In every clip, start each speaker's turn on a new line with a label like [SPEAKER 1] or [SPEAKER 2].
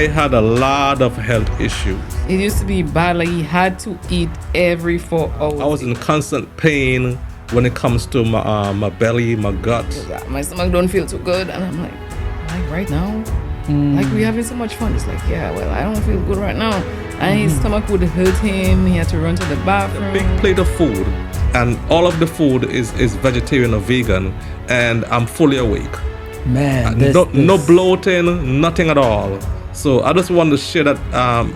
[SPEAKER 1] I had a lot of health issues.
[SPEAKER 2] It used to be bad, like he had to eat every 4 hours.
[SPEAKER 1] I was in constant pain when it comes to my belly, my gut.
[SPEAKER 2] My stomach don't feel too good, and I'm like right now? Like we having so much fun. It's like, yeah, well, I don't feel good right now. And his stomach would hurt him. He had to run to the bathroom.
[SPEAKER 1] A big plate of food, and all of the food is vegetarian or vegan, and I'm fully awake.
[SPEAKER 3] Man,
[SPEAKER 1] no bloating, nothing at all. So I just wanted to share that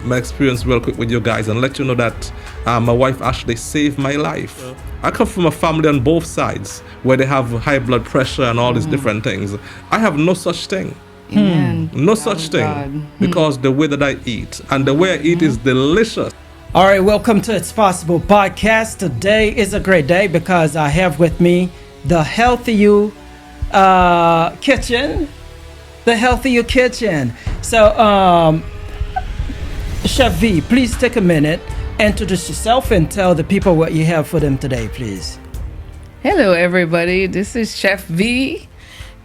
[SPEAKER 1] my experience real quick with you guys and let you know that my wife actually saved my life. I come from a family on both sides where they have high blood pressure and all these different things. I have no such thing. No such thing, because the way that I eat and the way I eat is delicious.
[SPEAKER 3] All right, welcome to It's Possible podcast. Today is a great day because I have with me the Healthy You kitchen. The Healthy You kitchen. So, Chef V, please take a minute, introduce yourself and tell the people what you have for them today, please.
[SPEAKER 2] Hello, everybody. This is Chef V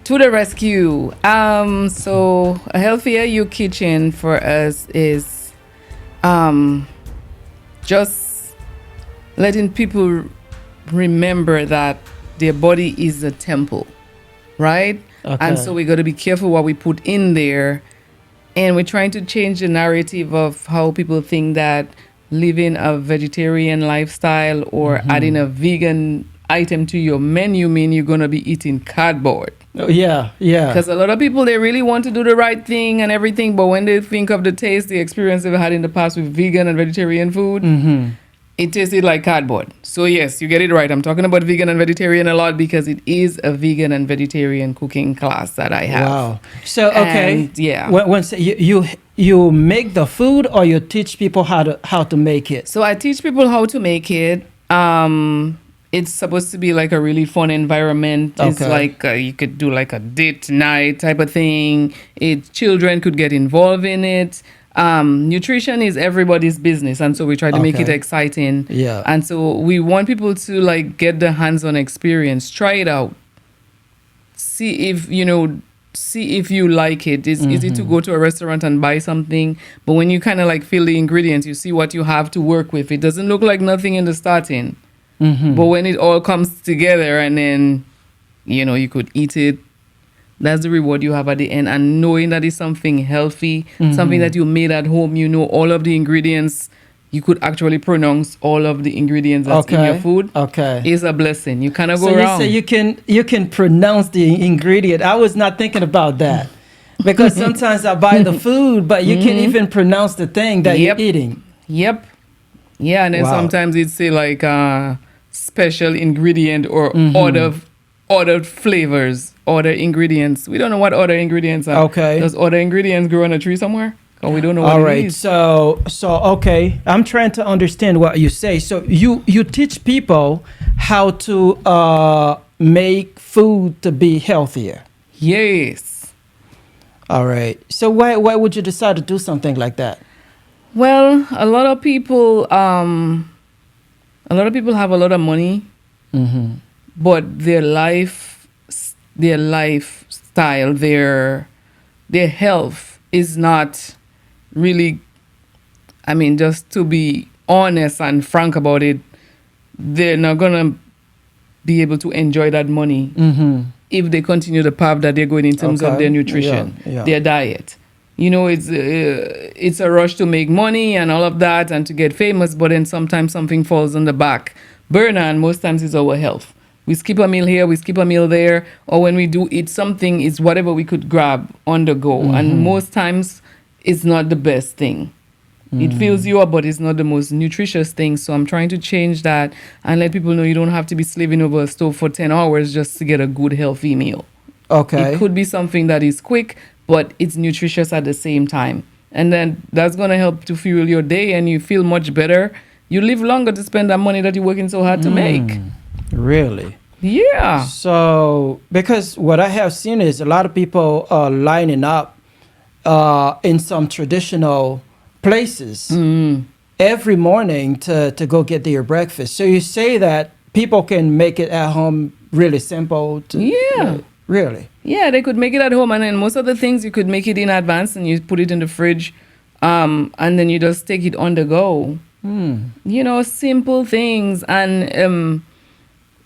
[SPEAKER 2] to the rescue. So a Healthier You kitchen for us is just letting people remember that their body is a temple, right?
[SPEAKER 3] Okay.
[SPEAKER 2] And so we got to be careful what we put in there. And we're trying to change the narrative of how people think that living a vegetarian lifestyle or adding a vegan item to your menu mean you're going to be eating cardboard.
[SPEAKER 3] Oh, yeah.
[SPEAKER 2] Because a lot of people, they really want to do the right thing and everything, but when they think of the taste, the experience they've had in the past with vegan and vegetarian food, it tasted like cardboard. So yes, you get it right. I'm talking about vegan and vegetarian a lot because it is a vegan and vegetarian cooking class that I have.
[SPEAKER 3] Wow. So, okay.
[SPEAKER 2] And, yeah.
[SPEAKER 3] Once you make the food or you teach people how to make it?
[SPEAKER 2] So I teach people how to make it. It's supposed to be like a really fun environment. It's like you could do like a date night type of thing. Children could get involved in it. Nutrition is everybody's business, and so we try to make it exciting.
[SPEAKER 3] Yeah.
[SPEAKER 2] And so we want people to like get the hands-on experience, try it out, see if you like it. It's easy to go to a restaurant and buy something, but when you kind of like feel the ingredients, you see what you have to work with. It doesn't look like nothing in the starting, but when it all comes together and then you could eat it. That's the reward you have at the end. And knowing that it's something healthy, something that you made at home, all of the ingredients, you could actually pronounce all of the ingredients that's in your food. Is a blessing. You kind of go wrong.
[SPEAKER 3] So you say you can pronounce the ingredient. I was not thinking about that. Because sometimes I buy the food, but you can't even pronounce the thing that you're eating.
[SPEAKER 2] Yep. Yeah, and then sometimes it'd say like special ingredient or other flavors, other ingredients. We don't know what other ingredients are.
[SPEAKER 3] Okay.
[SPEAKER 2] Does other ingredients grow on a tree somewhere? Or we don't know what
[SPEAKER 3] All
[SPEAKER 2] it
[SPEAKER 3] right.
[SPEAKER 2] is.
[SPEAKER 3] So okay. I'm trying to understand what you say. So you teach people how to make food to be healthier.
[SPEAKER 2] Yes.
[SPEAKER 3] All right. So why would you decide to do something like that?
[SPEAKER 2] Well, a lot of people have a lot of money, but their lifestyle, their health is not really, just to be honest and frank about it, they're not going to be able to enjoy that money if they continue the path that they're going in terms of their nutrition, their diet. It's a rush to make money and all of that and to get famous, but then sometimes something falls on the back burner, and most times it's our health. We skip a meal here, we skip a meal there, or when we do eat something, it's whatever we could grab on the go. And most times, it's not the best thing. It fills you up, but it's not the most nutritious thing. So I'm trying to change that and let people know you don't have to be slaving over a stove for 10 hours just to get a good, healthy meal.
[SPEAKER 3] Okay.
[SPEAKER 2] It could be something that is quick, but it's nutritious at the same time. And then that's going to help to fuel your day, and you feel much better. You live longer to spend that money that you're working so hard to make.
[SPEAKER 3] Really?
[SPEAKER 2] Yeah.
[SPEAKER 3] So, because what I have seen is a lot of people are lining up in some traditional places every morning to go get their breakfast. So you say that people can make it at home really simple?
[SPEAKER 2] Yeah.
[SPEAKER 3] Really?
[SPEAKER 2] Yeah, they could make it at home, and then most of the things you could make it in advance, and you put it in the fridge, and then you just take it on the go. You know, simple things, and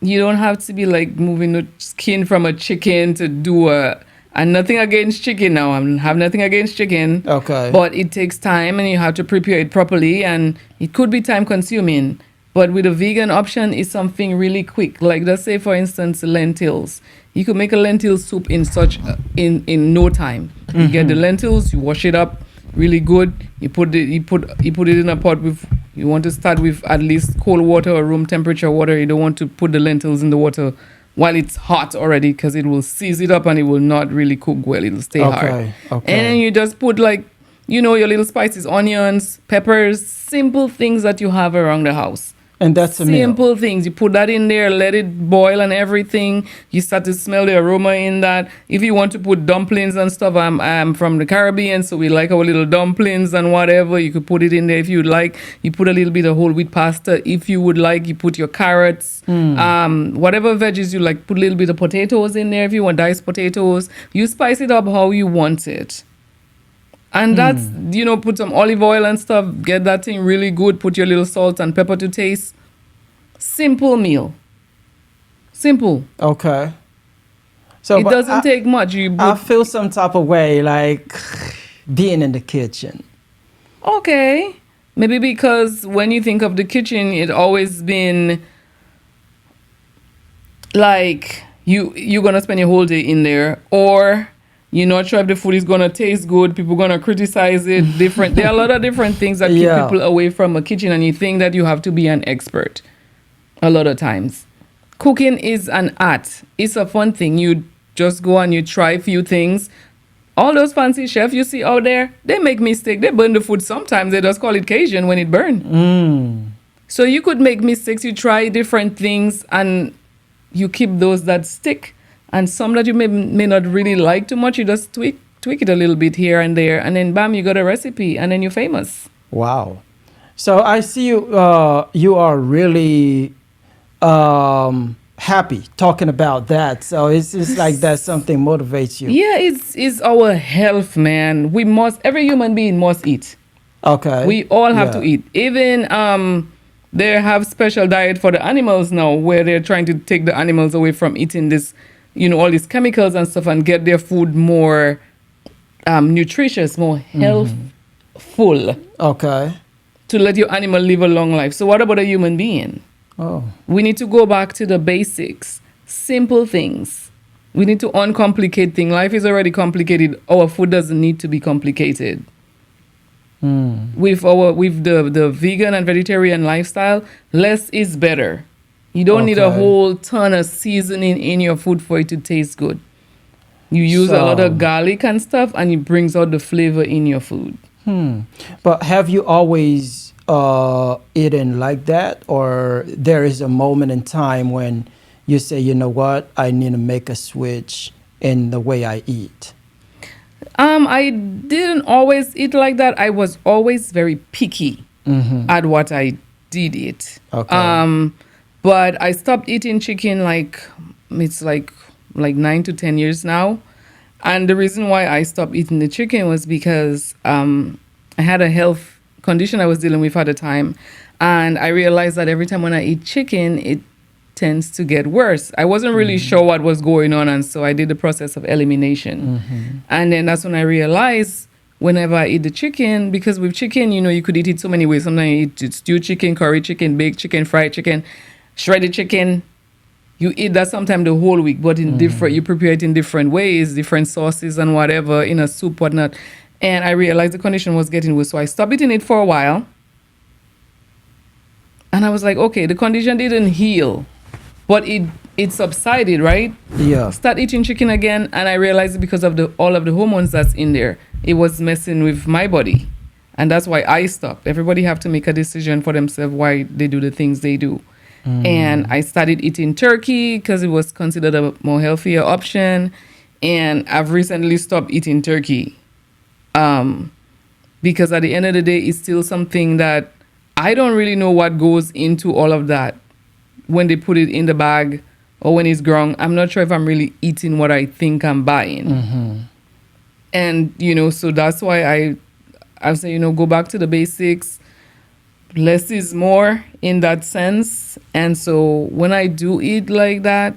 [SPEAKER 2] you don't have to be like moving the skin from a chicken to do a. And nothing against chicken now. I have nothing against chicken.
[SPEAKER 3] Okay.
[SPEAKER 2] But it takes time, and you have to prepare it properly, and it could be time consuming. But with a vegan option, it's something really quick. Like, let's say, for instance, lentils. You could make a lentil soup in no time. You get the lentils, you wash it up really good. You put it in a pot with. You want to start with at least cold water or room temperature water. You don't want to put the lentils in the water while it's hot already, because it will seize it up and it will not really cook well. It'll stay hard.
[SPEAKER 3] Okay.
[SPEAKER 2] And then you just put, like, you know, your little spices, onions, peppers, simple things that you have around the house.
[SPEAKER 3] And that's a meal.
[SPEAKER 2] Simple things. You put that in there, let it boil and everything. You start to smell the aroma in that. If you want to put dumplings and stuff, I'm from the Caribbean, so we like our little dumplings and whatever. You could put it in there if you'd like. You put a little bit of whole wheat pasta. If you would like, you put your carrots, whatever veggies you like. Put a little bit of potatoes in there if you want diced potatoes. You spice it up how you want it. And that's, you know, put some olive oil and stuff, get that thing really good, put your little salt and pepper to taste. Simple meal. Simple.
[SPEAKER 3] Okay. So
[SPEAKER 2] It
[SPEAKER 3] but
[SPEAKER 2] doesn't take much.
[SPEAKER 3] I feel some type of way like being in the kitchen.
[SPEAKER 2] Okay. Maybe because when you think of the kitchen, it always been like you're going to spend your whole day in there, or you're not sure if the food is going to taste good. People going to criticize it. There are a lot of different things that keep people away from a kitchen, and you think that you have to be an expert a lot of times. Cooking is an art. It's a fun thing. You just go and you try a few things. All those fancy chefs you see out there, they make mistakes. They burn the food sometimes. They just call it Cajun when it burns. So you could make mistakes. You try different things, and you keep those that stick. And some that you may not really like too much, you just tweak it a little bit here and there. And then, bam, you got a recipe, and then you're famous.
[SPEAKER 3] Wow. So I see you are really happy talking about that. So it's like that something motivates you.
[SPEAKER 2] Yeah, it's our health, man. Every human being must eat.
[SPEAKER 3] Okay.
[SPEAKER 2] We all have to eat. Even they have special diet for the animals now, where they're trying to take the animals away from eating this, you know, all these chemicals and stuff, and get their food more nutritious, more healthful.
[SPEAKER 3] Okay.
[SPEAKER 2] To let your animal live a long life. So what about a human being?
[SPEAKER 3] Oh.
[SPEAKER 2] We need to go back to the basics, simple things. We need to uncomplicate things. Life is already complicated. Our food doesn't need to be complicated. With the vegan and vegetarian lifestyle, less is better. You don't need a whole ton of seasoning in your food for it to taste good. You use a lot of garlic and stuff, and it brings out the flavor in your food.
[SPEAKER 3] But have you always eaten like that, or there is a moment in time when you say, you know what, I need to make a switch in the way I eat?
[SPEAKER 2] I didn't always eat like that. I was always very picky at what I did eat.
[SPEAKER 3] Okay.
[SPEAKER 2] But I stopped eating chicken like 9 to 10 years now. And the reason why I stopped eating the chicken was because I had a health condition I was dealing with at the time. And I realized that every time when I eat chicken, it tends to get worse. I wasn't really sure what was going on. And so I did the process of elimination. And then that's when I realized whenever I eat the chicken, because with chicken, you know, you could eat it so many ways. Sometimes you eat stewed chicken, curry chicken, baked chicken, fried chicken, shredded chicken. You eat that sometimes the whole week, but in you prepare it in different ways, different sauces and whatever, in a soup, whatnot. And I realized the condition was getting worse. So I stopped eating it for a while. And I was like, okay, the condition didn't heal, but it subsided, right?
[SPEAKER 3] Yeah.
[SPEAKER 2] Start eating chicken again, and I realized because of all of the hormones that's in there, it was messing with my body. And that's why I stopped. Everybody have to make a decision for themselves why they do the things they do. And I started eating turkey because it was considered a more healthier option. And I've recently stopped eating turkey because at the end of the day, it's still something that I don't really know what goes into all of that when they put it in the bag or when it's ground, I'm not sure if I'm really eating what I think I'm buying. And, so that's why I say, go back to the basics. Less is more in that sense. And so when I do eat like that,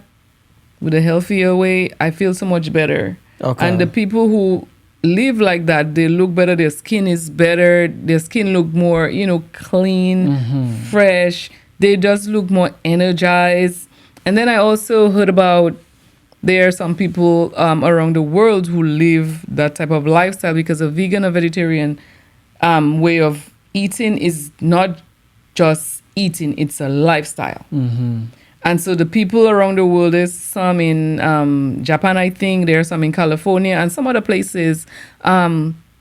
[SPEAKER 2] with a healthier way, I feel so much better.
[SPEAKER 3] Okay.
[SPEAKER 2] And the people who live like that, they look better, their skin is better, their skin look more, clean, fresh. They just look more energized. And then I also heard about there are some people around the world who live that type of lifestyle, because a vegan or vegetarian way of eating is not just eating, it's a lifestyle. And so the people around the world, there's some in Japan, I think, there are some in California and some other places.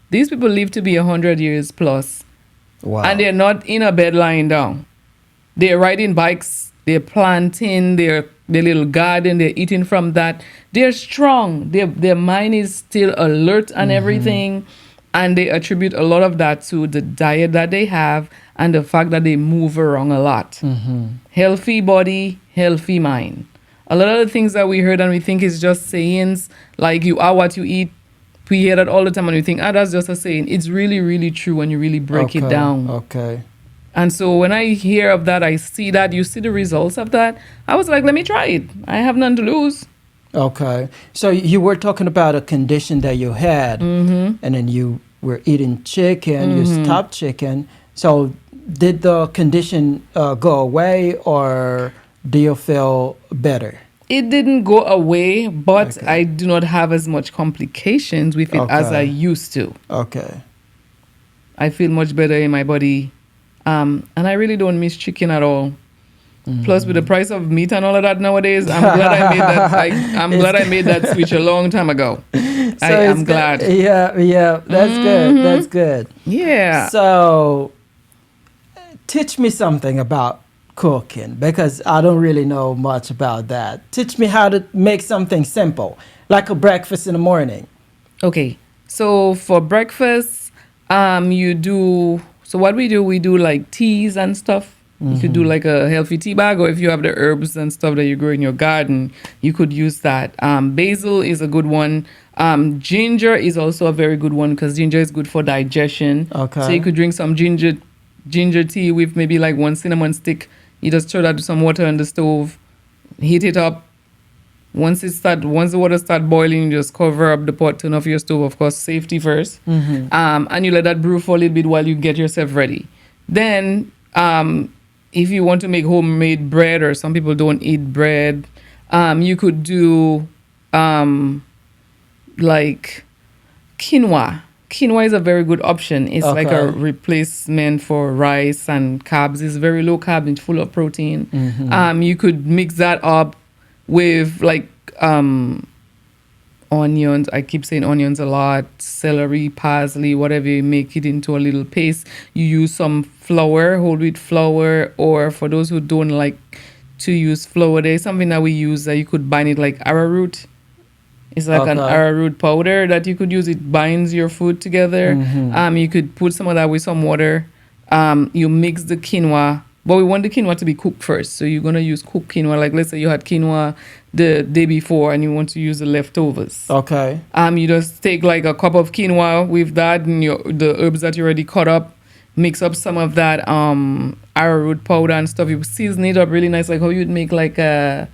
[SPEAKER 2] These people live to be 100 years plus.
[SPEAKER 3] Wow.
[SPEAKER 2] And they're not in a bed lying down. They're riding bikes, they're planting, their little garden, they're eating from that. They're strong. Their mind is still alert and everything. And they attribute a lot of that to the diet that they have and the fact that they move around a lot. Healthy body, healthy mind. A lot of the things that we heard and we think is just sayings, like you are what you eat. We hear that all the time and we think, that's just a saying. It's really, really true when you really break it down.
[SPEAKER 3] Okay.
[SPEAKER 2] And so when I hear of that, I see that, you see the results of that. I was like, let me try it. I have none to lose.
[SPEAKER 3] Okay. So you were talking about a condition that you had, and then you were eating chicken, you stopped chicken. So did the condition go away, or do you feel better?
[SPEAKER 2] It didn't go away, but I do not have as much complications with it as I used to.
[SPEAKER 3] Okay.
[SPEAKER 2] I feel much better in my body. And I really don't miss chicken at all. Plus, with the price of meat and all of that nowadays, I'm glad I made that. I'm glad I made that switch a long time ago. I'm glad.
[SPEAKER 3] Yeah, that's good. That's good.
[SPEAKER 2] Yeah.
[SPEAKER 3] So, teach me something about cooking, because I don't really know much about that. Teach me how to make something simple, like a breakfast in the morning.
[SPEAKER 2] Okay. So for breakfast, so what we do like teas and stuff. You could do like a healthy tea bag, or if you have the herbs and stuff that you grow in your garden, you could use that. Basil is a good one. Ginger is also a very good one, because ginger is good for digestion.
[SPEAKER 3] Okay.
[SPEAKER 2] So you could drink some ginger tea with maybe like one cinnamon stick. You just throw that to some water on the stove, heat it up. Once the water start boiling, you just cover up the pot, turn off your stove, of course, safety first. And you let that brew for a little bit while you get yourself ready. Then, if you want to make homemade bread, or some people don't eat bread, you could do like quinoa. Quinoa is a very good option. It's like a replacement for rice and carbs. It's very low carb and full of protein. You could mix that up with like onions. I keep saying onions a lot. Celery, parsley, whatever. You make it into a little paste. You use some flour, whole wheat flour, or for those who don't like to use flour, there's something that we use that you could bind it like arrowroot. It's like an arrowroot powder that you could use. It binds your food together. You could put some of that with some water. You mix the quinoa, but we want the quinoa to be cooked first. So you're going to use cooked quinoa. Like let's say you had quinoa the day before and you want to use the leftovers.
[SPEAKER 3] Okay.
[SPEAKER 2] You just take like a cup of quinoa with that and the herbs that you already cut up. Mix up some of that arrowroot powder and stuff. You season it up really nice, like how you'd make like a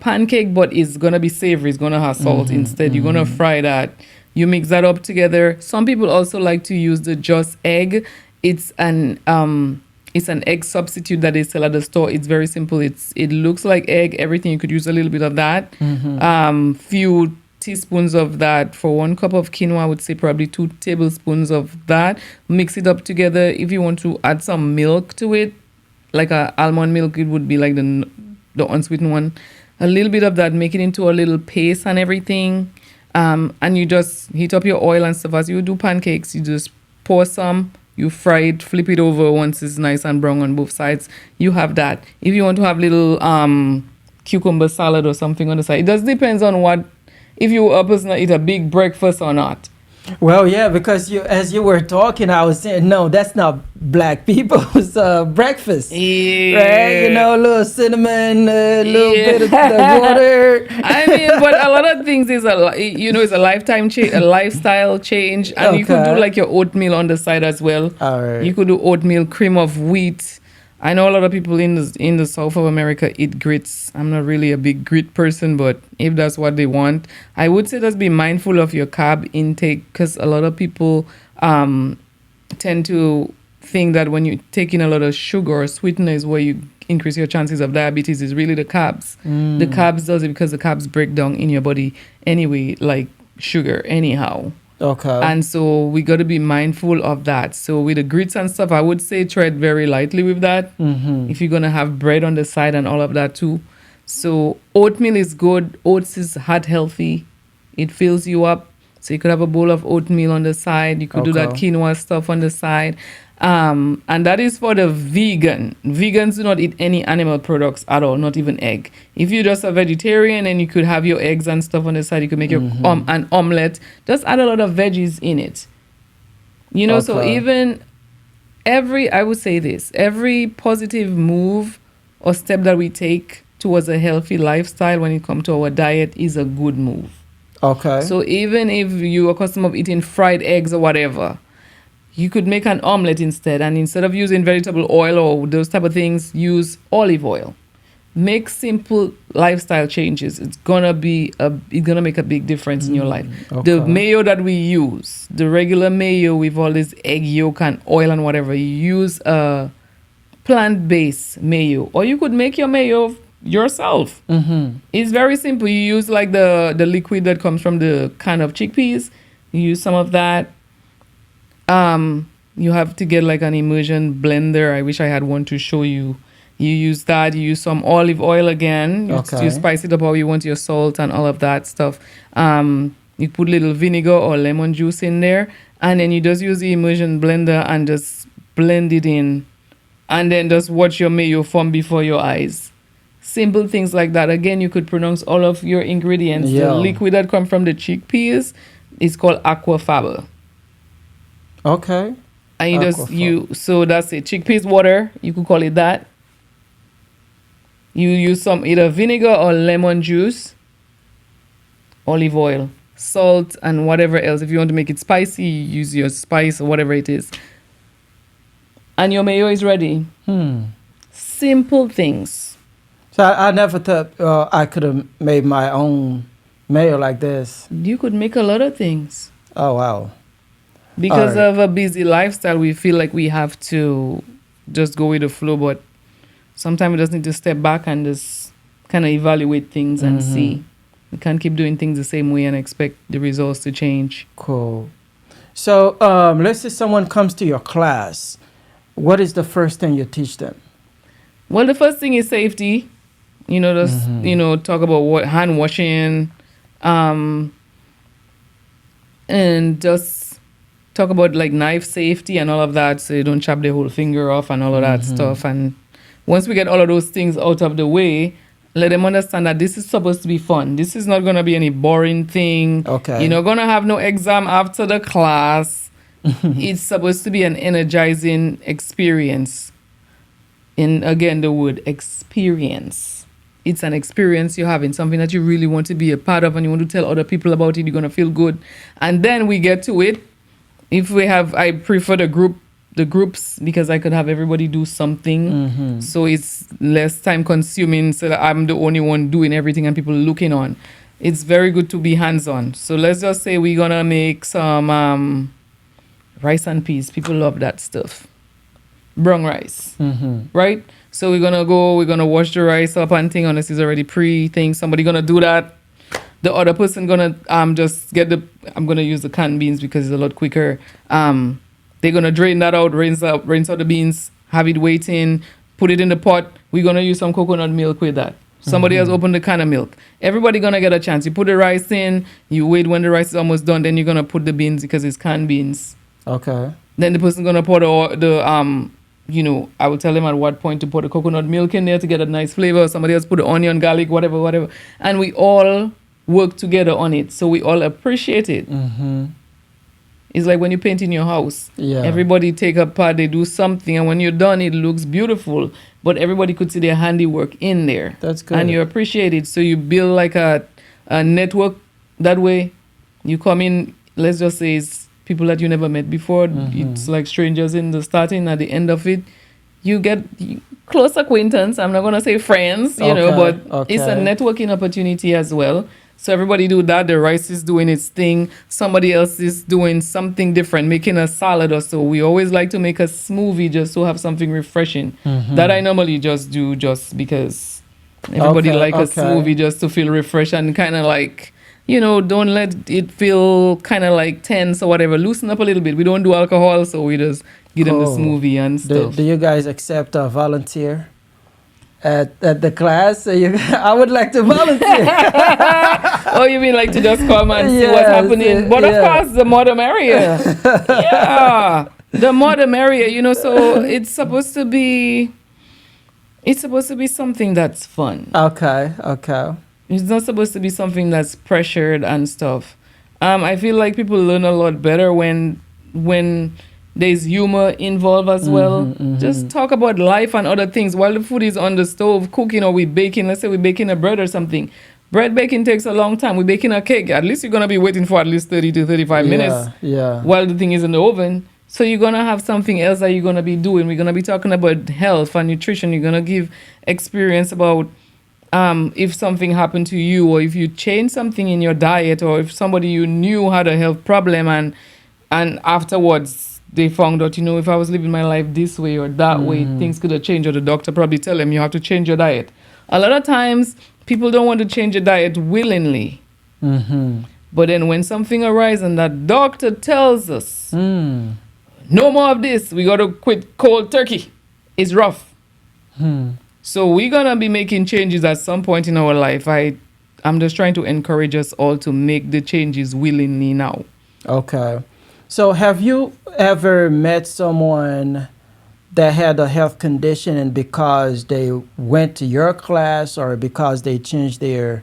[SPEAKER 2] pancake, but it's gonna be savory. It's gonna have salt instead. You're gonna fry that. You mix that up together. Some people also like to use the just egg. It's an egg substitute that they sell at the store. It's very simple. It looks like egg. Everything, you could use a little bit of that. Few teaspoons of that for 1 cup of quinoa. I would say probably 2 tablespoons of that. Mix it up together. If you want to add some milk to it, like a almond milk, it would be like the unsweetened one. A little bit of that, make it into a little paste and everything. And you just heat up your oil and stuff. As you do pancakes, you just pour some, you fry it, flip it over once it's nice and brown on both sides. You have that. If you want to have little cucumber salad or something on the side, it just depends on if you a person that eat a big breakfast or not.
[SPEAKER 3] Well, yeah, because as you were talking, I was saying, no, that's not black people's breakfast.
[SPEAKER 2] Yeah.
[SPEAKER 3] Right? You know, a little cinnamon, a little
[SPEAKER 2] Yeah.
[SPEAKER 3] bit of the water.
[SPEAKER 2] I mean, but a lot of things is it's a lifetime change, a lifestyle change, and you could do
[SPEAKER 3] Okay.
[SPEAKER 2] like your oatmeal on the side as well.
[SPEAKER 3] All right.
[SPEAKER 2] You could do oatmeal, cream of wheat. I know a lot of people in the south of America eat grits. I'm not really a big grit person, but if that's what they want, I would say just be mindful of your carb intake, because a lot of people tend to think that when you take in a lot of sugar or sweetener is where you increase your chances of diabetes. Is really the carbs. The carbs does it because the carbs break down in your body anyway, like sugar anyhow.
[SPEAKER 3] Okay.
[SPEAKER 2] And so we got to be mindful of that. So with the grits and stuff, I would say tread very lightly with that. If you're going to have bread on the side and all of that too. So oatmeal is good. Oats is heart healthy. It fills you up. So you could have a bowl of oatmeal on the side. You could do that
[SPEAKER 3] Okay.
[SPEAKER 2] quinoa stuff on the side. And that is for the vegan. Vegans do not eat any animal products at all, not even egg. If you're just a vegetarian and you could have your eggs and stuff on the side, you could make your an omelette. Just add a lot of veggies in it. You know, so
[SPEAKER 3] Okay.
[SPEAKER 2] even I would say this, every positive move or step that we take towards a healthy lifestyle when it comes to our diet is a good move.
[SPEAKER 3] Okay.
[SPEAKER 2] So even if you are accustomed of eating fried eggs or whatever, you could make an omelette instead, and instead of using vegetable oil or those type of things, use olive oil. Make simple lifestyle changes. It's gonna make a big difference in your life. The
[SPEAKER 3] okay.
[SPEAKER 2] mayo that we use, the regular mayo with all this egg yolk and oil and whatever, you use a plant-based mayo, or you could make your mayo yourself. It's very simple. You use like the liquid that comes from the can of chickpeas. You use some of that. You have to get like an immersion blender. I wish I had one to show you. You use that. You use some olive oil again. You spice it up how you want, your salt and all of that stuff. You put little vinegar or lemon juice in there, and then you just use the immersion blender and just blend it in, and then just watch your mayo form before your eyes. Simple things like that. Again, you could pronounce all of your ingredients.
[SPEAKER 3] Yeah.
[SPEAKER 2] The liquid that comes from the chickpeas is called aquafaba.
[SPEAKER 3] Okay.
[SPEAKER 2] And you
[SPEAKER 3] Aquafaba.
[SPEAKER 2] so that's it. Chickpeas water, you could call it that. You use some either vinegar or lemon juice, olive oil, salt, and whatever else. If you want to make it spicy, you use your spice or whatever it is. And your mayo is ready. Simple things.
[SPEAKER 3] So I never thought I could have made my own mayo like this.
[SPEAKER 2] You could make a lot of things.
[SPEAKER 3] Oh, wow.
[SPEAKER 2] Because
[SPEAKER 3] All right.
[SPEAKER 2] of a busy lifestyle, we feel like we have to just go with the flow, but sometimes we just need to step back and just kind of evaluate things and see. We can't keep doing things the same way and expect the results to change.
[SPEAKER 3] Cool. So let's say someone comes to your class. What is the first thing you teach them?
[SPEAKER 2] Well, the first thing is safety. You know, just talk about hand washing, and just talk about like knife safety and all of that, so you don't chop the whole finger off and all of that stuff. And once we get all of those things out of the way, let them understand that this is supposed to be fun. This is not going to be any boring thing.
[SPEAKER 3] Okay.
[SPEAKER 2] You're not going to have no exam after the class. It's supposed to be an energizing experience. And again, the word experience. It's an experience you're having, something that you really want to be a part of and you want to tell other people about it. You're going to feel good. And then we get to it. If we have, I prefer the groups, because I could have everybody do something. So it's less time consuming, so that I'm the only one doing everything and people looking on. It's very good to be hands-on. So let's just say we're going to make some rice and peas. People love that stuff. Brown rice, right? So we're going to wash the rice up and thing, unless it's already pre-thing. Somebody going to do that. The other person gonna just get I'm gonna use the canned beans because it's a lot quicker. They're gonna drain that out, rinse out the beans, have it waiting, put it in the pot. We're gonna use some coconut milk with that. Somebody has opened the can of milk. Everybody gonna get a chance. You put the rice in, you wait when the rice is almost done, then you're gonna put the beans because it's canned beans.
[SPEAKER 3] Okay.
[SPEAKER 2] Then the person gonna pour I will tell them at what point to put the coconut milk in there to get a nice flavor. Somebody else put the onion, garlic, whatever. And we all work together on it, so we all appreciate it. It's like when you paint in your house.
[SPEAKER 3] Yeah.
[SPEAKER 2] Everybody take a part, they do something, and when you're done, it looks beautiful. But everybody could see their handiwork in there.
[SPEAKER 3] That's good.
[SPEAKER 2] And you appreciate it. So you build like a network that way. You come in, let's just say it's people that you never met before. It's like strangers in the starting. At the end of it, you get close acquaintance. I'm not going to say friends, you know, but it's a networking opportunity as well. So everybody do that. The rice is doing its thing. Somebody else is doing something different, making a salad or so. We always like to make a smoothie just to have something refreshing. That I normally just do just because everybody like a smoothie just to feel refreshed and kind of like, you know, don't let it feel kind of like tense or whatever. Loosen up a little bit. We don't do alcohol, so we just give them the smoothie and stuff.
[SPEAKER 3] Do you guys accept a volunteer at the class? I would like to volunteer.
[SPEAKER 2] Oh, you mean like to just come and see what's happening? But of course, the more the merrier. Yeah, the more the merrier. You know, so it's supposed to be something that's fun.
[SPEAKER 3] Okay.
[SPEAKER 2] It's not supposed to be something that's pressured and stuff. I feel like people learn a lot better when there's humor involved as well. Just talk about life and other things while the food is on the stove cooking, or we baking. Let's say we're baking a bread or something. Bread baking takes a long time. We're baking a cake. At least you're going to be waiting for at least 30 to 35 minutes while the thing is in the oven. So you're going to have something else that you're going to be doing. We're going to be talking about health and nutrition. You're going to give experience about if something happened to you, or if you change something in your diet, or if somebody you knew had a health problem and afterwards they found out, you know, if I was living my life this way or that way, things could have changed, or the doctor probably tell them you have to change your diet. A lot of times people don't want to change your diet willingly. But then when something arises and that doctor tells us, no more of this, we got to quit cold turkey, it's rough. So we're going to be making changes at some point in our life. I'm just trying to encourage us all to make the changes willingly now.
[SPEAKER 3] Okay. So have you ever met someone that had a health condition, and because they went to your class or because they changed their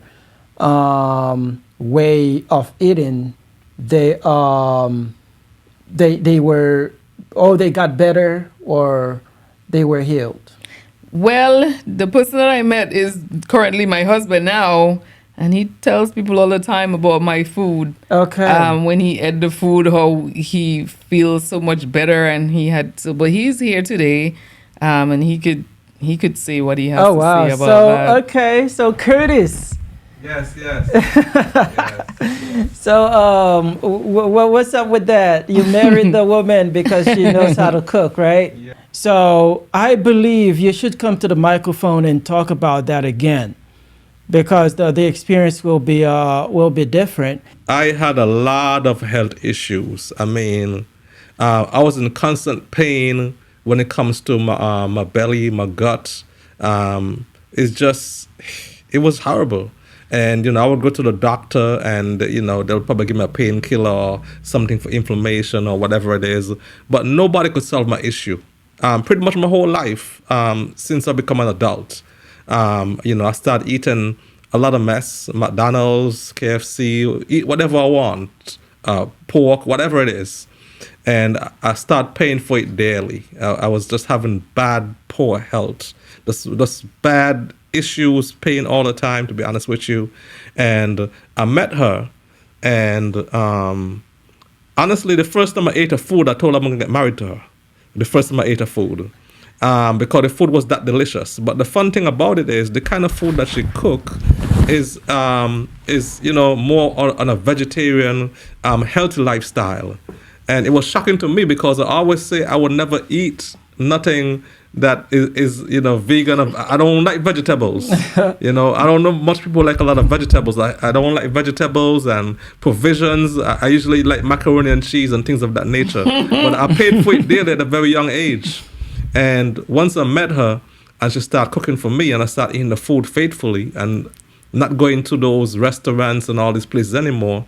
[SPEAKER 3] way of eating, they got better or they were healed?
[SPEAKER 2] Well, the person that I met is currently my husband now, and he tells people all the time about my food.
[SPEAKER 3] Okay.
[SPEAKER 2] When he ate the food, how he feels so much better, and but he's here today, and he could say what he has to say about that.
[SPEAKER 3] Okay, so Curtis.
[SPEAKER 1] Yes. Yes.
[SPEAKER 3] So, what's up with that? You married the woman because she knows how to cook, right?
[SPEAKER 1] Yeah.
[SPEAKER 3] So, I believe you should come to the microphone and talk about that again, because the experience will be different.
[SPEAKER 1] I had a lot of health issues. I mean, I was in constant pain when it comes to my belly, my gut. It was horrible. And, you know, I would go to the doctor and, you know, they'll probably give me a painkiller or something for inflammation or whatever it is. But nobody could solve my issue. Pretty much my whole life since I become an adult. You know, I started eating a lot of mess, McDonald's, KFC, eat whatever I want, pork, whatever it is. And I started paying for it daily. I was just having poor health, just bad issues, pain all the time, to be honest with you. And I met her, and honestly, the first time I ate her food, I told her I'm going to get married to her. The first time I ate her food. Because the food was that delicious. But the fun thing about it is the kind of food that she cook is you know, more on a vegetarian, healthy lifestyle. And it was shocking to me because I always say I would never eat nothing that is you know, vegan. I don't like vegetables. You know, I don't know much people like a lot of vegetables. I don't like vegetables and provisions. I usually like macaroni and cheese and things of that nature. But I paid for it daily at a very young age. And once I met her and she started cooking for me and I started eating the food faithfully and not going to those restaurants and all these places anymore,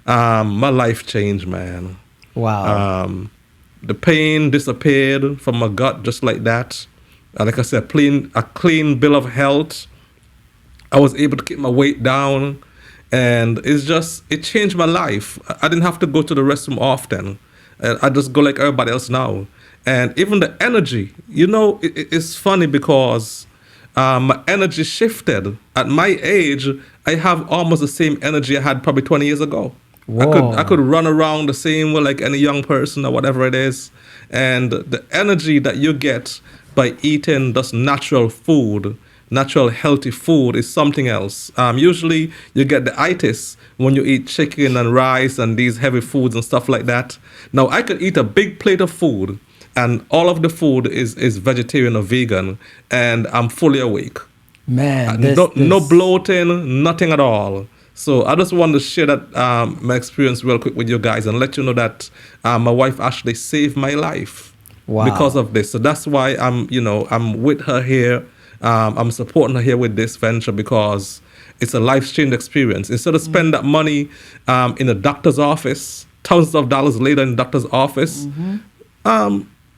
[SPEAKER 1] my life changed, man.
[SPEAKER 3] Wow.
[SPEAKER 1] The pain disappeared from my gut just like that. Like I said, a clean bill of health. I was able to keep my weight down. and it changed my life. I didn't have to go to the restroom often. I just go like everybody else now. And even the energy, it's funny because my energy shifted. At my age, I have almost the same energy I had probably 20 years ago.
[SPEAKER 3] Whoa.
[SPEAKER 1] I could run around the same way like any young person or whatever it is. And the energy that you get by eating just natural food, natural healthy food, is something else. Usually you get the itis when you eat chicken and rice and these heavy foods and stuff like that. Now I could eat a big plate of food and all of the food is vegetarian or vegan, and I'm fully awake.
[SPEAKER 3] Man,
[SPEAKER 1] No bloating, nothing at all. So I just wanted to share that my experience real quick with you guys and let you know that my wife actually saved my life because of this. So that's why I'm with her here. I'm supporting her here with this venture because it's a life-changing experience. Instead of spending that money in a doctor's office, thousands of dollars later in the doctor's office,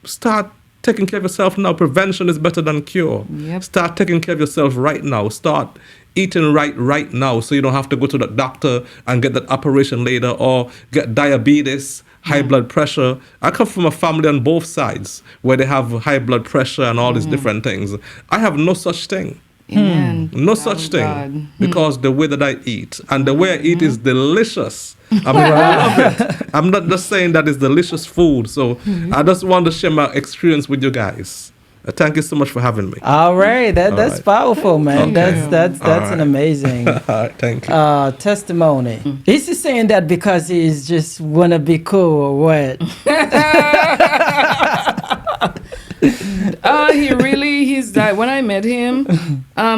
[SPEAKER 1] start taking care of yourself now. Prevention is better than cure.
[SPEAKER 2] Yep.
[SPEAKER 1] Start taking care of yourself right now. Start eating right now so you don't have to go to the doctor and get that operation later or get diabetes, high blood pressure. I come from a family on both sides where they have high blood pressure and all these different things. I have no such thing.
[SPEAKER 2] Amen.
[SPEAKER 1] No such thing.
[SPEAKER 2] God.
[SPEAKER 1] Because the way that I eat and the way I eat is delicious. I love it. I'm not just saying that it's delicious food. So I just want to share my experience with you guys. Thank you so much for having me.
[SPEAKER 3] All right, that's powerful, man.
[SPEAKER 1] Okay.
[SPEAKER 3] That's an amazing
[SPEAKER 1] Thank you.
[SPEAKER 3] testimony. Is he saying that because he's just wanna be cool or what?
[SPEAKER 2] He's died. When I met him,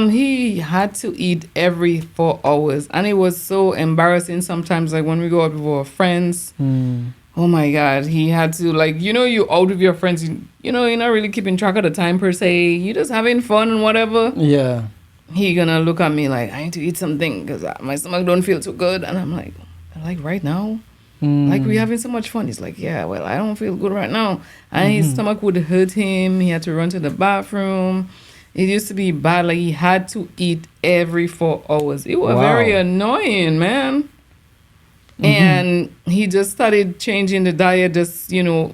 [SPEAKER 2] he had to eat every 4 hours, and it was so embarrassing sometimes. Like when we go out with our friends, oh my God, he had to you out with your friends. You're not really keeping track of the time per se. You're just having fun and whatever.
[SPEAKER 3] Yeah.
[SPEAKER 2] He gonna look at me like I need to eat something because my stomach don't feel too good, and I'm like right now. Like we're having so much fun. He's like, yeah, well, I don't feel good right now. And his stomach would hurt him. He had to run to the bathroom. It used to be bad. Like he had to eat every 4 hours. It was very annoying, man. And he just started changing the diet just,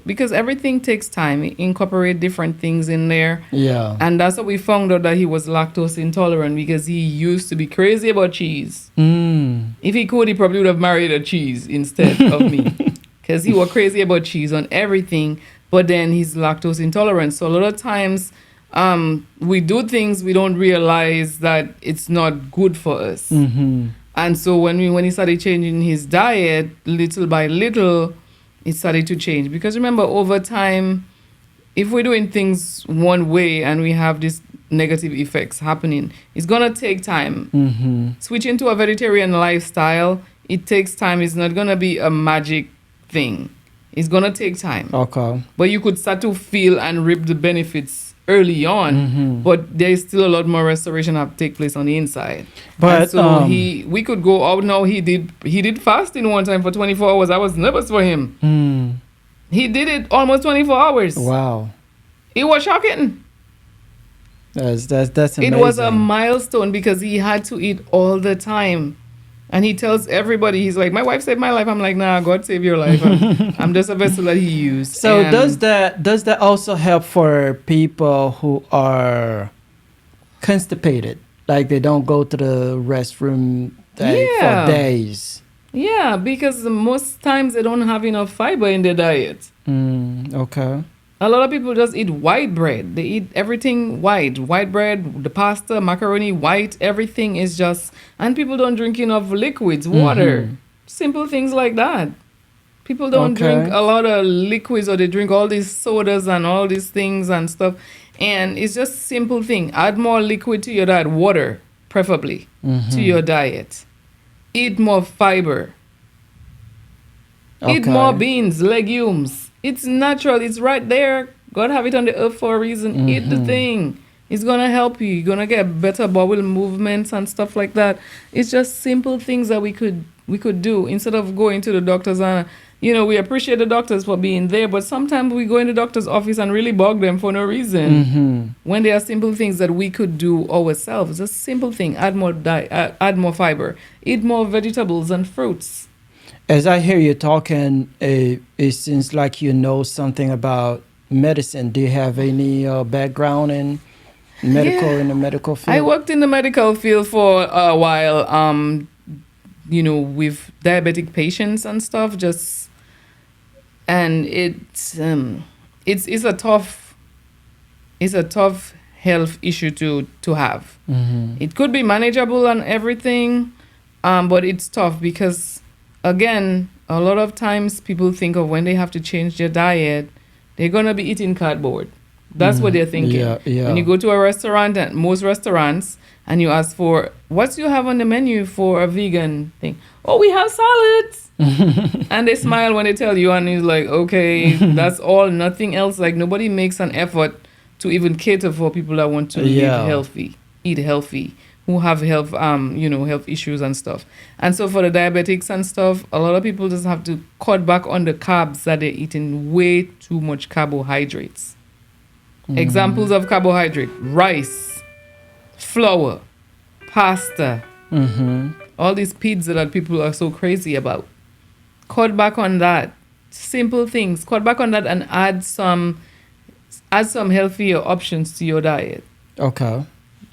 [SPEAKER 2] because everything takes time. He incorporate different things in there.
[SPEAKER 3] Yeah.
[SPEAKER 2] And that's what we found out, that he was lactose intolerant because he used to be crazy about cheese. If he could, he probably would have married a cheese instead of me. Because he was crazy about cheese on everything. But then he's lactose intolerant. So a lot of times we do things we don't realize that it's not good for us. And so when he started changing his diet, little by little, it started to change. Because remember, over time, if we're doing things one way and we have these negative effects happening, it's going to take time. Switching to a vegetarian lifestyle, it takes time. It's not going to be a magic thing. It's going to take time.
[SPEAKER 3] Okay.
[SPEAKER 2] But you could start to feel and reap the benefits early on, but there's still a lot more restoration have take place on the inside.
[SPEAKER 3] But
[SPEAKER 2] and so we could go out now. He did fasting one time for 24 hours. I was nervous for him. He did it almost 24 hours.
[SPEAKER 3] Wow.
[SPEAKER 2] It was shocking.
[SPEAKER 3] That's amazing.
[SPEAKER 2] It was a milestone because he had to eat all the time. And he tells everybody, he's like, my wife saved my life. I'm like, nah, God saved your life. I'm just a vessel that he used.
[SPEAKER 3] So does that also help for people who are constipated? Like they don't go to the restroom for days?
[SPEAKER 2] Yeah, because most times they don't have enough fiber in their diet.
[SPEAKER 3] Okay.
[SPEAKER 2] A lot of people just eat white bread. They eat everything white. White bread, the pasta, macaroni, white, everything is just... And people don't drink enough liquids, water. Simple things like that. People don't drink a lot of liquids, or they drink all these sodas and all these things and stuff. And it's just simple thing. Add more liquid to your diet, water, preferably, to your diet. Eat more fiber. Eat more beans, legumes. It's natural. It's right there. God have it on the earth for a reason. Eat the thing. It's going to help you. You're going to get better bowel movements and stuff like that. It's just simple things that we could do instead of going to the doctors and, we appreciate the doctors for being there, but sometimes we go in the doctor's office and really bug them for no reason. When there are simple things that we could do ourselves, a simple thing: add more fiber, eat more vegetables and fruits.
[SPEAKER 3] As I hear you talking, it seems like you know something about medicine. Do you have any background in in the medical field?
[SPEAKER 2] I worked in the medical field for a while, with diabetic patients and stuff, and it's a tough health issue to have. It could be manageable and everything, but it's tough because, again, a lot of times people think of when they have to change their diet, they're gonna be eating cardboard. That's what they're thinking.
[SPEAKER 3] Yeah.
[SPEAKER 2] When you go to a restaurant, and most restaurants, and you ask for, what do you have on the menu for a vegan thing? Oh, we have salads. And they smile when they tell you, and it's like, okay, that's all, nothing else. Like, nobody makes an effort to even cater for people that want to eat healthy, who have health issues and stuff. And so for the diabetics and stuff, a lot of people just have to cut back on the carbs that they're eating, way too much carbohydrates. Examples of carbohydrate: rice, flour, pasta, all these pizza that people are so crazy about. Cut back on that. Simple things. Cut back on that and add some healthier options to your diet.
[SPEAKER 3] Okay.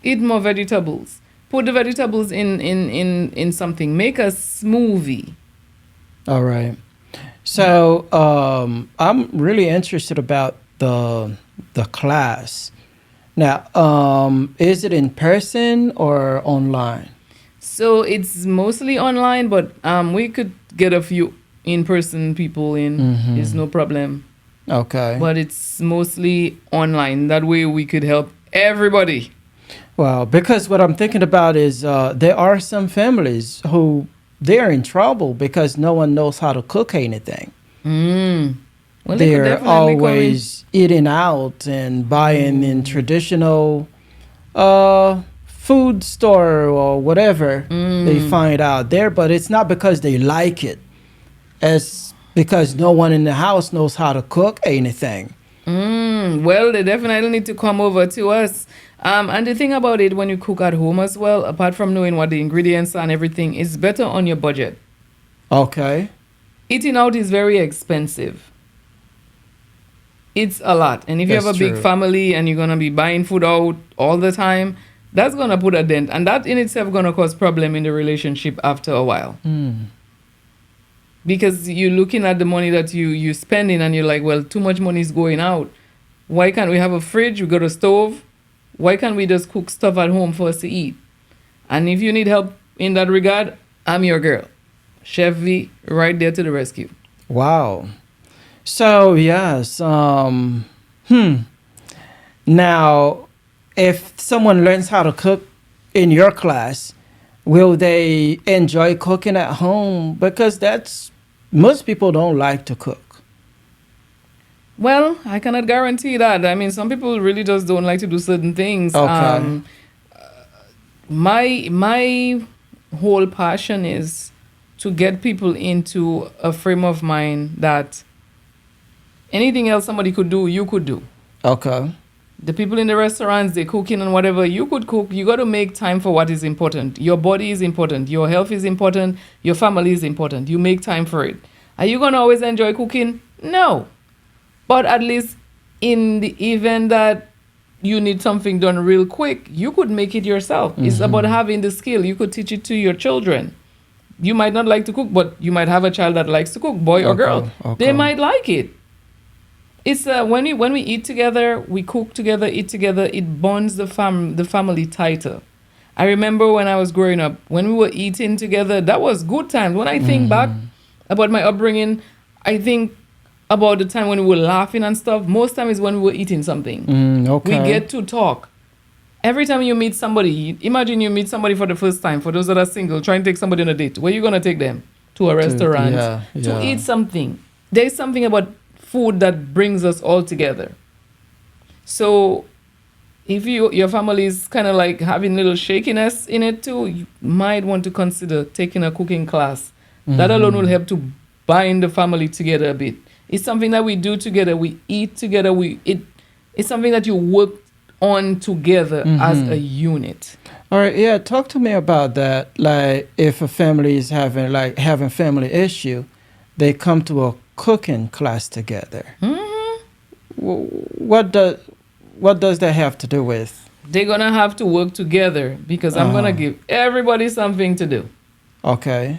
[SPEAKER 2] Eat more vegetables. Put the vegetables in something. Make a smoothie.
[SPEAKER 3] All right. So I'm really interested about the class. Now, is it in person or online?
[SPEAKER 2] So it's mostly online, but we could get a few in-person people in. It's no problem.
[SPEAKER 3] Okay.
[SPEAKER 2] But it's mostly online. That way we could help everybody.
[SPEAKER 3] Well, because what I'm thinking about is there are some families who they're in trouble because no one knows how to cook anything.
[SPEAKER 2] Well,
[SPEAKER 3] they're always eating out and buying in traditional food store or whatever they find out there. But it's not because they like it. It's because no one in the house knows how to cook anything.
[SPEAKER 2] Well, they definitely need to come over to us. And the thing about it, when you cook at home as well, apart from knowing what the ingredients are and everything, it's better on your budget.
[SPEAKER 3] Okay.
[SPEAKER 2] Eating out is very expensive. It's a lot. And if you have a big family and you're going to be buying food out all the time, that's going to put a dent. And that in itself going to cause problem in the relationship after a while. Because you're looking at the money that you're spending and you're like, well, too much money is going out. Why can't we have a fridge? We got a stove. Why can't we just cook stuff at home for us to eat? And if you need help in that regard, I'm your girl. Chef V, right there to the rescue.
[SPEAKER 3] Wow. So, yes. Now, if someone learns how to cook in your class, will they enjoy cooking at home? Because most people don't like to cook.
[SPEAKER 2] Well, I cannot guarantee that. I mean, some people really just don't like to do certain things.
[SPEAKER 3] Okay.
[SPEAKER 2] My whole passion is to get people into a frame of mind that anything else somebody could do, you could do.
[SPEAKER 3] Okay.
[SPEAKER 2] The people in the restaurants, they're cooking and whatever, you could cook. You got to make time for what is important. Your body is important. Your health is important. Your family is important. You make time for it. Are you going to always enjoy cooking? No. But at least in the event that you need something done real quick, you could make it yourself. It's about having the skill. You could teach it to your children. You might not like to cook, but you might have a child that likes to cook, boy or girl.
[SPEAKER 3] Okay.
[SPEAKER 2] They might like it. It's when we eat together, we cook together, eat together, it bonds the family tighter. I remember when I was growing up, when we were eating together, that was good times. When I think back about my upbringing, I think about the time when we were laughing and stuff. Most time is when we were eating something.
[SPEAKER 3] Okay.
[SPEAKER 2] We get to talk. Every time you meet somebody, imagine you meet somebody for the first time. For those that are single, try and take somebody on a date. Where are you going to take them? To a restaurant. To eat something. There's something about food that brings us all together. So if your family is kind of like having a little shakiness in it too, you might want to consider taking a cooking class. That alone will help to bind the family together a bit. It's something that we do together. We eat together. It's something that you work on together as a unit.
[SPEAKER 3] All right, yeah, talk to me about that. Like, if a family is having family issue, they come to a cooking class together. What does that have to do with?
[SPEAKER 2] They're gonna have to work together because I'm gonna give everybody something to do.
[SPEAKER 3] Okay.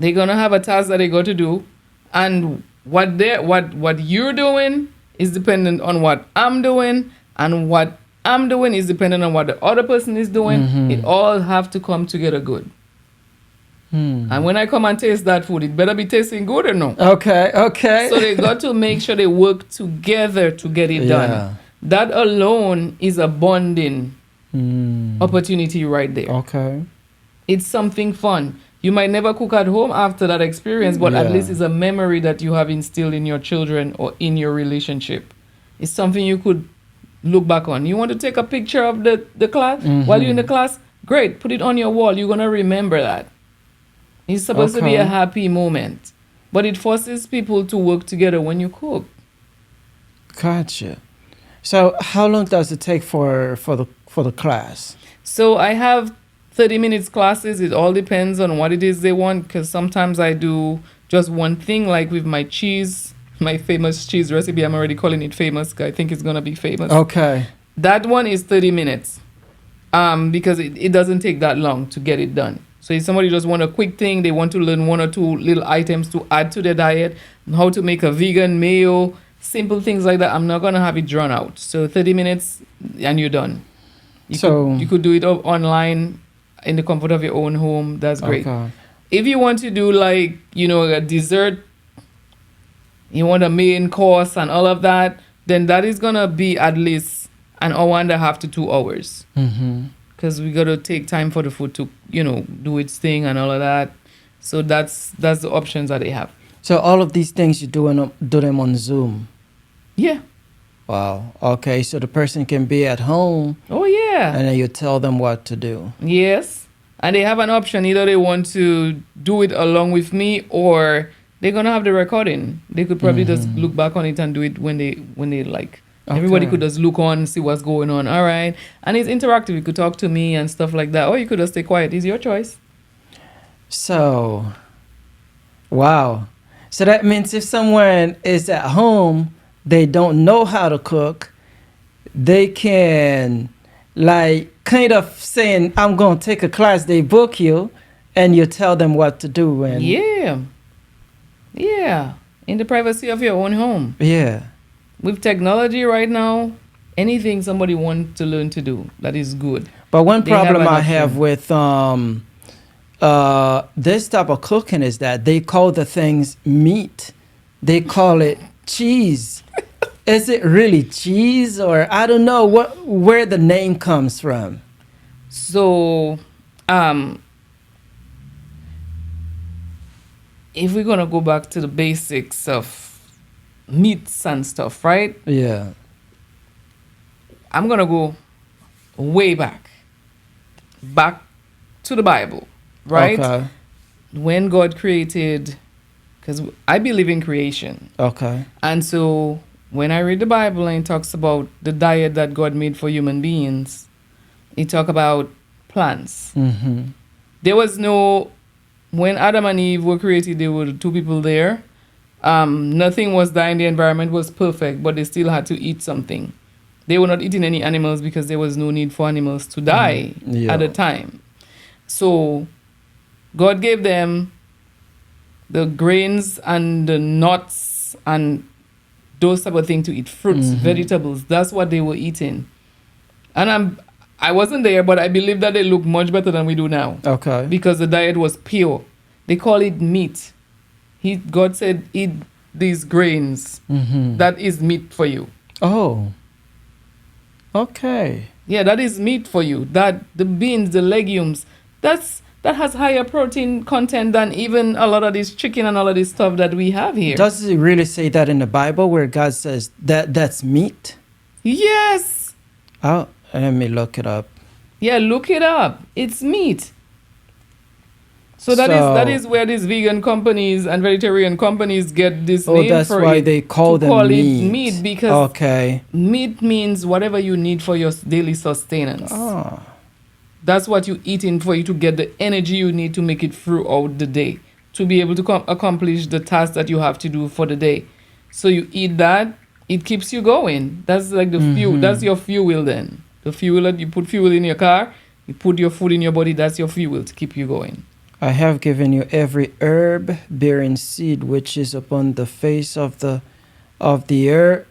[SPEAKER 2] They're gonna have a task that they got to do, and what you're doing is dependent on what I'm doing, and what I'm doing is dependent on what the other person is doing. It all have to come together good. And when I come and taste that food, it better be tasting good or no.
[SPEAKER 3] Okay.
[SPEAKER 2] So they got to make sure they work together to get it done. That alone is a bonding opportunity right there.
[SPEAKER 3] Okay.
[SPEAKER 2] It's something fun. You might never cook at home after that experience, but at least it's a memory that you have instilled in your children or in your relationship. It's something you could look back on. You want to take a picture of the class while you're in the class? Great. Put it on your wall. You're going to remember that. It's supposed to be a happy moment. But it forces people to work together when you cook.
[SPEAKER 3] Gotcha. So how long does it take for the class?
[SPEAKER 2] So I have 30 minutes classes. It all depends on what it is they want, because sometimes I do just one thing, like with my cheese, my famous cheese recipe. I'm already calling it famous because I think it's going to be famous.
[SPEAKER 3] Okay.
[SPEAKER 2] That one is 30 minutes because it doesn't take that long to get it done. So if somebody just want a quick thing, they want to learn one or two little items to add to their diet, how to make a vegan mayo, simple things like that, I'm not going to have it drawn out. So 30 minutes and you're done. You could do it online in the comfort of your own home. That's great.
[SPEAKER 3] Okay.
[SPEAKER 2] If you want to do like, a dessert, you want a main course and all of that, then that is going to be at least an hour and a half to 2 hours. Because we got to take time for the food to, do its thing and all of that. So that's the options that they have.
[SPEAKER 3] So all of these things you do them on Zoom?
[SPEAKER 2] Yeah.
[SPEAKER 3] Wow. Okay, so the person can be at home.
[SPEAKER 2] Oh, yeah.
[SPEAKER 3] And then you tell them what to do.
[SPEAKER 2] Yes. And they have an option. Either they want to do it along with me, or they're going to have the recording. They could probably just look back on it and do it when they like. Okay. Everybody could just look on, see what's going on. All right. And it's interactive. You could talk to me and stuff like that. Or you could just stay quiet. It's your choice.
[SPEAKER 3] So, wow. So that means if someone is at home, they don't know how to cook, they can kind of saying, I'm going to take a class, they book you, and you tell them what to do. And
[SPEAKER 2] Yeah. In the privacy of your own home.
[SPEAKER 3] Yeah.
[SPEAKER 2] With technology right now, anything somebody wants to learn to do, that is good.
[SPEAKER 3] But one problem I have with this type of cooking is that they call the things meat. They call it cheese. Is it really cheese, or I don't know where the name comes from?
[SPEAKER 2] So, if we're gonna go back to the basics of meats and stuff, right?
[SPEAKER 3] Yeah.
[SPEAKER 2] I'm gonna go way back to the Bible, right?
[SPEAKER 3] Okay.
[SPEAKER 2] When God created, because I believe in creation.
[SPEAKER 3] Okay.
[SPEAKER 2] And so when I read the Bible and it talks about the diet that God made for human beings, it talk about plants. There was when Adam and Eve were created, there were two people there. Nothing was dying. The environment was perfect, but they still had to eat something. They were not eating any animals because there was no need for animals to die at the time. So God gave them the grains and the nuts and those type of things to eat, fruits, vegetables. That's what they were eating. And I wasn't there, but I believe that they look much better than we do now.
[SPEAKER 3] Okay.
[SPEAKER 2] Because the diet was pure. They call it meat. God said, eat these grains. That is meat for you.
[SPEAKER 3] Oh. Okay.
[SPEAKER 2] Yeah, that is meat for you. That the beans, the legumes, that has higher protein content than even a lot of this chicken and all of this stuff that we have here.
[SPEAKER 3] Does it really say that in the Bible where God says that's meat?
[SPEAKER 2] Yes.
[SPEAKER 3] Oh, let me look it up.
[SPEAKER 2] Yeah, look it up. It's meat. So that is where these vegan companies and vegetarian companies get this name
[SPEAKER 3] that's
[SPEAKER 2] for
[SPEAKER 3] why
[SPEAKER 2] it.
[SPEAKER 3] they call them
[SPEAKER 2] it
[SPEAKER 3] meat.
[SPEAKER 2] meat because
[SPEAKER 3] Okay.
[SPEAKER 2] meat means whatever you need for your daily sustenance.
[SPEAKER 3] Oh.
[SPEAKER 2] That's what you eating for you to get the energy you need to make it throughout the day, to be able to accomplish the task that you have to do for the day. So you eat that, it keeps you going. That's like the fuel. That's your fuel then. The fuel that you put fuel in your car, you put your food in your body, that's your fuel to keep you going.
[SPEAKER 3] I have given you every herb bearing seed which is upon the face of the earth,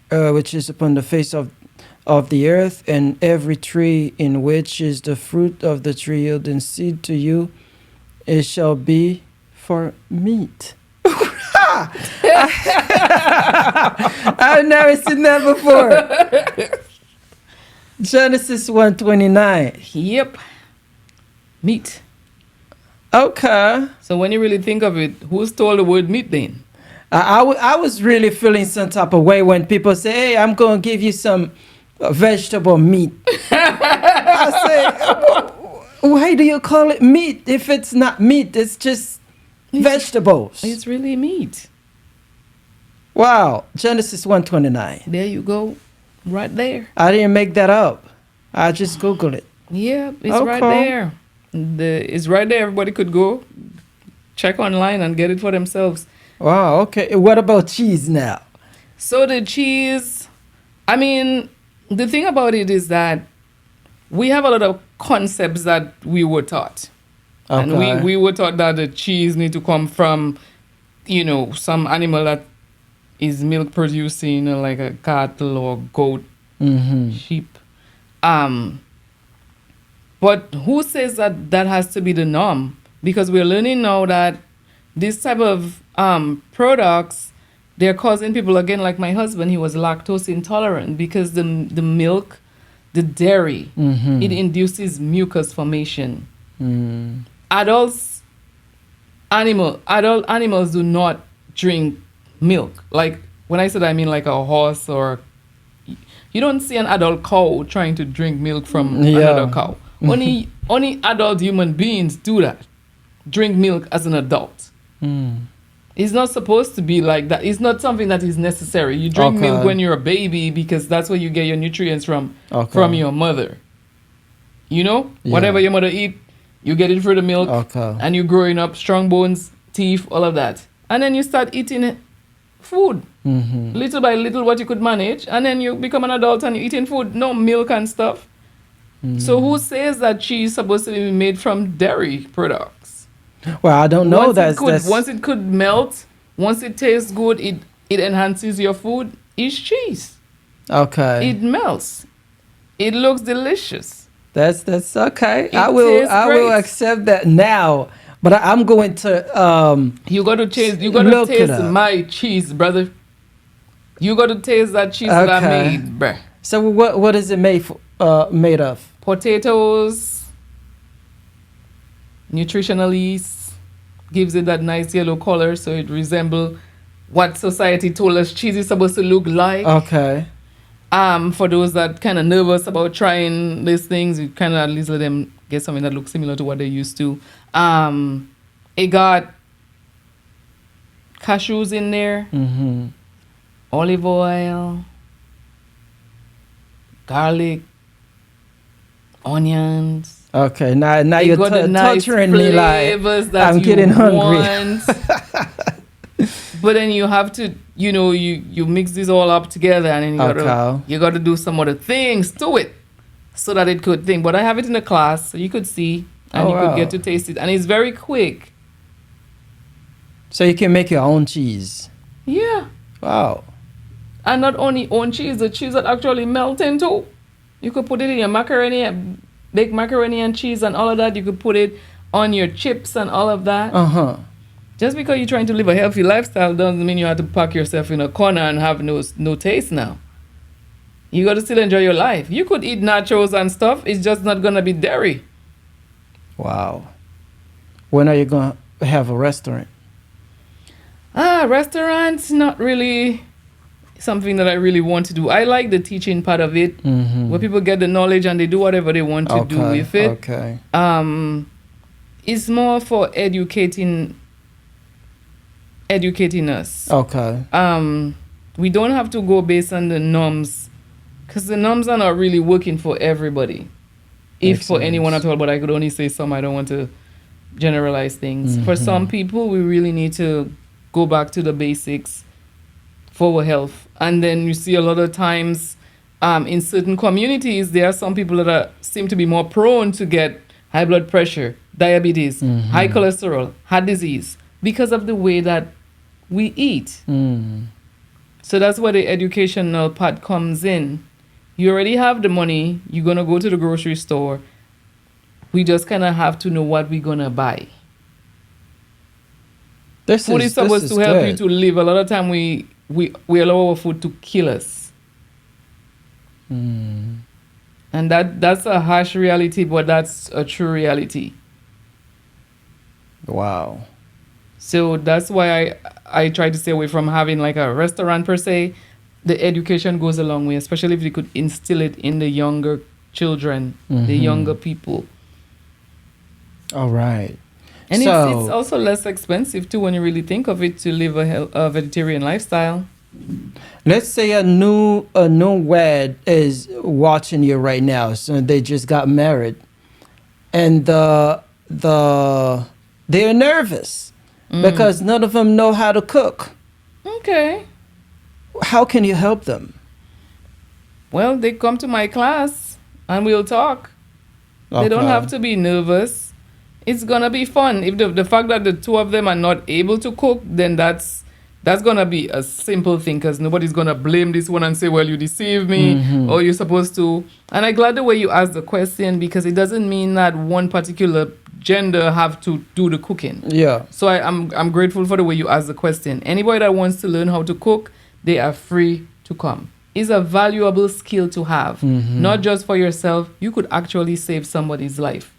[SPEAKER 3] which is upon the face of the earth, and every tree in which is the fruit of the tree yielding seed to you, it shall be for meat. I've never seen that before. Genesis 1:29.
[SPEAKER 2] Yep. Meat.
[SPEAKER 3] Okay.
[SPEAKER 2] So when you really think of it, who stole the word meat then?
[SPEAKER 3] I was really feeling some type of way when people say, hey, I'm going to give you some vegetable meat. I say, why do you call it meat if it's not meat? It's just vegetables.
[SPEAKER 2] It's really meat.
[SPEAKER 3] Wow. Genesis 1:29.
[SPEAKER 2] There you go. Right there.
[SPEAKER 3] I didn't make that up. I just Googled it.
[SPEAKER 2] Yeah, it's right there. It's right there. Everybody could go check online and get it for themselves.
[SPEAKER 3] Wow, okay. What about cheese now?
[SPEAKER 2] So the cheese, I mean, the thing about it is that we have a lot of concepts that we were taught.
[SPEAKER 3] Okay.
[SPEAKER 2] And we were taught that the cheese need to come from, some animal that is milk producing, like a cattle or goat, sheep. But who says that has to be the norm? Because we're learning now that this type of products, they're causing people, again, like my husband, he was lactose intolerant because the milk, the dairy, it induces mucus formation. Adult animals do not drink milk. Like when I said I mean like a horse, or you don't see an adult cow trying to drink milk from another cow. Only adult human beings do that. Drink milk as an adult. It's not supposed to be like that. It's not something that is necessary. You drink milk when you're a baby because that's where you get your nutrients from your mother. Whatever your mother eat, you get it through the milk. And you're growing up, strong bones, teeth, all of that. And then you start eating food, little by little, what you could manage. And then you become an adult and you're eating food, no milk and stuff. So who says that cheese is supposed to be made from dairy products?
[SPEAKER 3] Well, I don't know.
[SPEAKER 2] Once it could melt, once it tastes good, it enhances your food. It's cheese.
[SPEAKER 3] Okay.
[SPEAKER 2] It melts. It looks delicious.
[SPEAKER 3] That's okay.
[SPEAKER 2] It
[SPEAKER 3] I will
[SPEAKER 2] great.
[SPEAKER 3] accept that now. But I'm going to
[SPEAKER 2] You got to taste my cheese, brother. You got to taste that cheese that I made, bruh.
[SPEAKER 3] So what is it made of?
[SPEAKER 2] Potatoes, nutritional yeast, gives it that nice yellow color, so it resembles what society told us cheese is supposed to look like.
[SPEAKER 3] Okay.
[SPEAKER 2] For those that kind of nervous about trying these things, you kind of at least let them get something that looks similar to what they're used to. It got cashews in there, olive oil, garlic, onions.
[SPEAKER 3] Okay, now you're torturing me like
[SPEAKER 2] I'm
[SPEAKER 3] getting hungry.
[SPEAKER 2] But then you have to, you mix this all up together, and then you got to do some other things to it so that it could think. But I have it in the class, so you could see and you could get to taste it, and it's very quick.
[SPEAKER 3] So you can make your own cheese.
[SPEAKER 2] Yeah.
[SPEAKER 3] Wow.
[SPEAKER 2] And not only own cheese, the cheese that actually melt into. You could put it in your macaroni, baked macaroni and cheese and all of that. You could put it on your chips and all of that. Just because you're trying to live a healthy lifestyle doesn't mean you have to pack yourself in a corner and have no taste now. You got to still enjoy your life. You could eat nachos and stuff. It's just not going to be dairy.
[SPEAKER 3] Wow. When are you going to have a restaurant?
[SPEAKER 2] Restaurants, not really something that I really want to do. I like the teaching part of it, where people get the knowledge and they do whatever they want to do with it.
[SPEAKER 3] Okay.
[SPEAKER 2] It's more for educating us.
[SPEAKER 3] Okay.
[SPEAKER 2] We don't have to go based on the norms, because the norms are not really working for everybody. If
[SPEAKER 3] Makes
[SPEAKER 2] for anyone
[SPEAKER 3] sense.
[SPEAKER 2] at all, but I could only say some. I don't want to generalize things. For
[SPEAKER 3] Mm-hmm.
[SPEAKER 2] some people, we really need to go back to the basics for our health. And then you see a lot of times in certain communities, there are some people that seem to be more prone to get high blood pressure, diabetes, high cholesterol, heart disease, because of the way that we eat.
[SPEAKER 3] Mm.
[SPEAKER 2] So that's where the educational part comes in. You already have the money. You're going to go to the grocery store. We just kind of have to know what we're going to buy. Food is supposed to help you to live. A lot of time we allow our food to kill us.
[SPEAKER 3] Mm.
[SPEAKER 2] And that's a harsh reality, but that's a true reality.
[SPEAKER 3] Wow.
[SPEAKER 2] So that's why I try to stay away from having like a restaurant per se. The education goes a long way, especially if you could instill it in the younger children, the younger people.
[SPEAKER 3] All right.
[SPEAKER 2] And
[SPEAKER 3] So-
[SPEAKER 2] it's also less expensive too when you really think of it to live a vegetarian lifestyle.
[SPEAKER 3] Let's say a new wed is watching you right now. So they just got married, and they're nervous because none of them know how to cook.
[SPEAKER 2] Okay.
[SPEAKER 3] How can you help them?
[SPEAKER 2] Well, they come to my class and we'll talk. They don't
[SPEAKER 3] Okay.
[SPEAKER 2] have to be nervous. It's gonna be fun. If the fact that the two of them are not able to cook, then that's gonna be a simple thing, because nobody's gonna blame this one and say, well, you deceived me or you're supposed to. And I'm glad the way you asked the question, because it doesn't mean that one particular gender have to do the cooking.
[SPEAKER 3] Yeah.
[SPEAKER 2] So I'm grateful for the way you asked the question. Anybody that wants to learn how to cook, they are free to come. It's a valuable skill to have, not just for yourself. You could actually save somebody's life.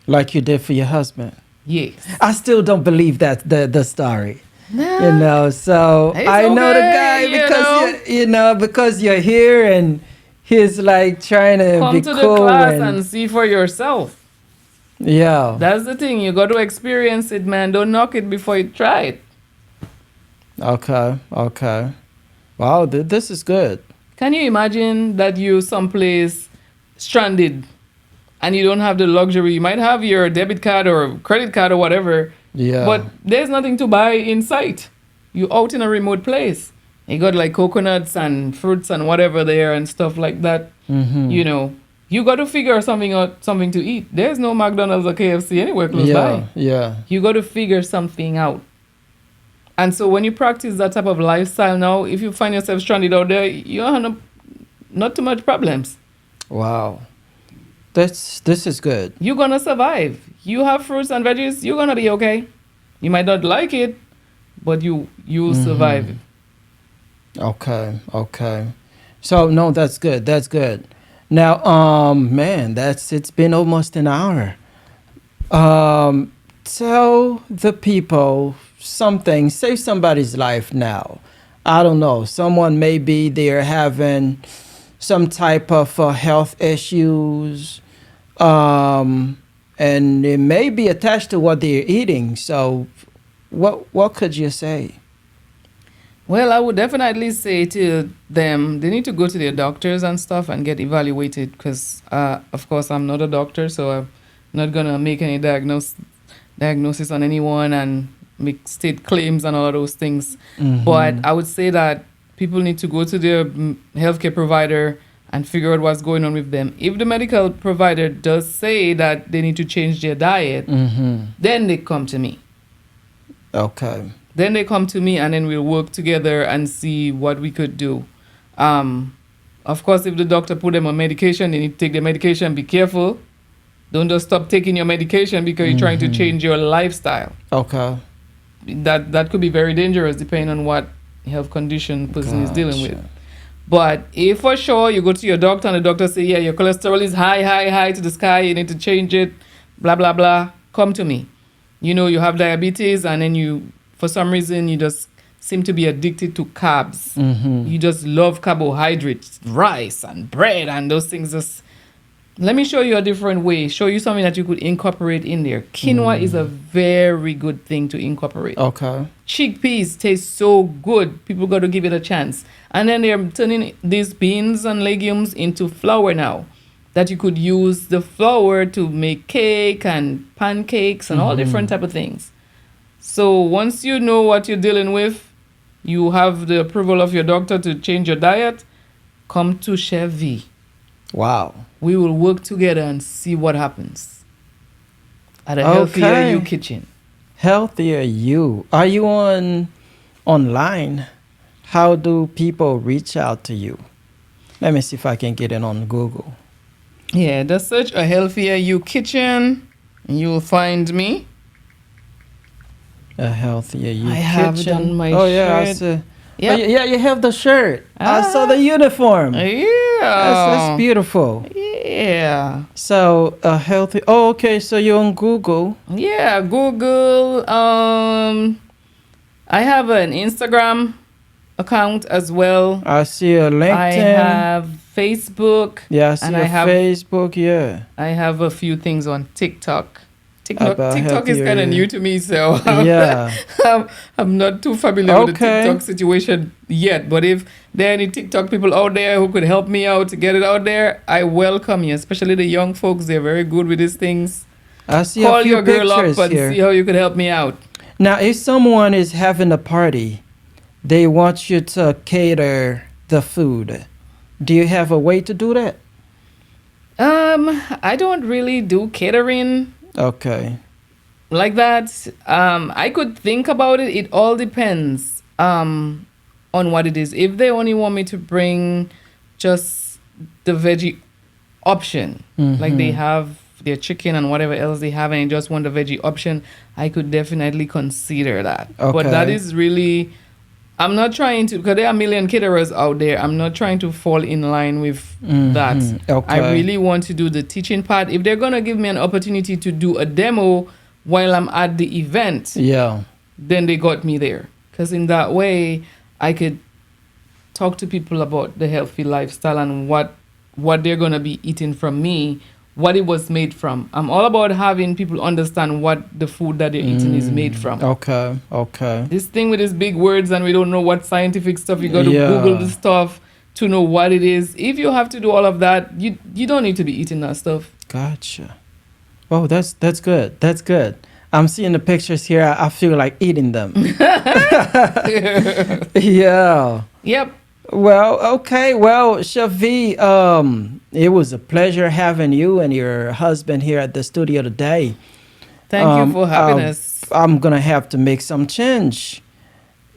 [SPEAKER 3] Like you did for your husband.
[SPEAKER 2] Yes.
[SPEAKER 3] I still don't believe that the story.
[SPEAKER 2] Nah.
[SPEAKER 3] You know, so
[SPEAKER 2] It's
[SPEAKER 3] I know the
[SPEAKER 2] okay,
[SPEAKER 3] guy
[SPEAKER 2] you
[SPEAKER 3] because you know because you're here and he's like trying to
[SPEAKER 2] Come
[SPEAKER 3] be
[SPEAKER 2] to the
[SPEAKER 3] cool
[SPEAKER 2] class
[SPEAKER 3] and
[SPEAKER 2] and see for yourself.
[SPEAKER 3] yeah.
[SPEAKER 2] That's the thing. You got to experience it, man. Don't knock it before you try it.
[SPEAKER 3] Okay. Wow, this is good.
[SPEAKER 2] Can you imagine that you someplace stranded and you don't have the luxury? You might have your debit card or credit card or whatever,
[SPEAKER 3] Yeah.
[SPEAKER 2] but there's nothing to buy in sight. You're out in a remote place. You got like coconuts and fruits and whatever there and stuff like that. You know, you got to figure something to eat. There's no McDonald's or KFC anywhere close by.
[SPEAKER 3] Yeah.
[SPEAKER 2] You got to figure something out. And so when you practice that type of lifestyle now, if you find yourself stranded out there, you have not too much problems.
[SPEAKER 3] Wow. This is good.
[SPEAKER 2] You're going to survive. You have fruits and veggies, you're going to be okay. You might not like it, but you'll survive.
[SPEAKER 3] Okay. So no, that's good. Now, man, it's been almost an hour. Tell the people something, save somebody's life now. I don't know. Someone maybe they're having some type of health issues, and it may be attached to what they're eating. So, what could you say?
[SPEAKER 2] Well, I would definitely say to them, they need to go to their doctors and stuff and get evaluated, because, of course, I'm not a doctor, so I'm not going to make any diagnosis on anyone and make state claims and all of those things. But I would say that people need to go to their healthcare provider and figure out what's going on with them. If the medical provider does say that they need to change their diet, then they come to me.
[SPEAKER 3] Okay.
[SPEAKER 2] Then they come to me and then we'll work together and see what we could do. Of course, if the doctor put them on medication, they need to take their medication. Be careful. Don't just stop taking your medication because you're trying to change your lifestyle.
[SPEAKER 3] Okay.
[SPEAKER 2] That could be very dangerous depending on what health condition person is dealing with.
[SPEAKER 3] Gotcha.
[SPEAKER 2] But if for sure you go to your doctor and the doctor say, yeah, your cholesterol is high to the sky, you need to change it, blah, blah, blah, come to me. You know, you have diabetes and then for some reason, you just seem to be addicted to carbs. You just love carbohydrates, rice and bread and those things. Let me show you a different way. Show you something that you could incorporate in there. Quinoa is a very good thing to incorporate.
[SPEAKER 3] Okay.
[SPEAKER 2] Chickpeas taste so good. People got to give it a chance. And then they're turning these beans and legumes into flour now. That you could use the flour to make cake and pancakes and all different type of things. So once you know what you're dealing with, you have the approval of your doctor to change your diet, come to Chef V.
[SPEAKER 3] Wow.
[SPEAKER 2] We will work together and see what happens at a Healthier You kitchen.
[SPEAKER 3] Healthier You. Are you online? How do people reach out to you? Let me see if I can get it on Google.
[SPEAKER 2] Yeah, just search a Healthier You kitchen and you'll find me.
[SPEAKER 3] A Healthier You
[SPEAKER 2] I
[SPEAKER 3] kitchen.
[SPEAKER 2] have done my
[SPEAKER 3] Oh yeah, I
[SPEAKER 2] shirt.
[SPEAKER 3] see.
[SPEAKER 2] Yep.
[SPEAKER 3] Oh, yeah, you have the shirt. I saw the uniform.
[SPEAKER 2] Yeah.
[SPEAKER 3] That's beautiful.
[SPEAKER 2] Yeah.
[SPEAKER 3] So a healthy. Oh, okay. So you're on Google.
[SPEAKER 2] Yeah, Google. I have an Instagram account as well.
[SPEAKER 3] I see a LinkedIn.
[SPEAKER 2] I have Facebook.
[SPEAKER 3] Yeah, I see
[SPEAKER 2] and
[SPEAKER 3] a
[SPEAKER 2] I have
[SPEAKER 3] Facebook. Yeah.
[SPEAKER 2] I have a few things on TikTok.
[SPEAKER 3] About
[SPEAKER 2] TikTok is
[SPEAKER 3] Healthier
[SPEAKER 2] kind of
[SPEAKER 3] You.
[SPEAKER 2] new to me, so
[SPEAKER 3] Yeah.
[SPEAKER 2] I'm not too familiar with the
[SPEAKER 3] Okay.
[SPEAKER 2] TikTok situation yet. But if there are any TikTok people out there who could help me out to get it out there, I welcome you, especially the young folks. They're very good with these things.
[SPEAKER 3] I see
[SPEAKER 2] Call
[SPEAKER 3] a few
[SPEAKER 2] your girl
[SPEAKER 3] pictures
[SPEAKER 2] up and
[SPEAKER 3] here.
[SPEAKER 2] see how you could help me out.
[SPEAKER 3] Now, if someone is having a party, they want you to cater the food. Do you have a way to do that?
[SPEAKER 2] I don't really do catering
[SPEAKER 3] Okay.
[SPEAKER 2] like that. I could think about it. It all depends on what it is. If they only want me to bring just the veggie option, like they have their chicken and whatever else they have, and they just want the veggie option, I could definitely consider that. But that
[SPEAKER 3] Okay.
[SPEAKER 2] is really, I'm not trying to, because there are a million caterers out there. I'm not trying to fall in line with that.
[SPEAKER 3] Okay.
[SPEAKER 2] I really want to do the teaching part. If they're going to give me an opportunity to do a demo while I'm at the event,
[SPEAKER 3] Yeah.
[SPEAKER 2] then they got me there. Because in that way, I could talk to people about the healthy lifestyle and what they're going to be eating from me, what it was made from. I'm all about having people understand what the food that they're eating is made from.
[SPEAKER 3] Okay. Okay.
[SPEAKER 2] This thing with these big words and we don't know what scientific stuff, you got to
[SPEAKER 3] Yeah.
[SPEAKER 2] Google the stuff to know what it is. If you have to do all of that, you don't need to be eating that stuff.
[SPEAKER 3] Gotcha. Oh, that's good. That's good. I'm seeing the pictures here. I feel like eating them. Yeah.
[SPEAKER 2] Yep.
[SPEAKER 3] Well, okay. Well, Chef V, it was a pleasure having you and your husband here at the studio today.
[SPEAKER 2] Thank you for having us.
[SPEAKER 3] I'm gonna have to make some change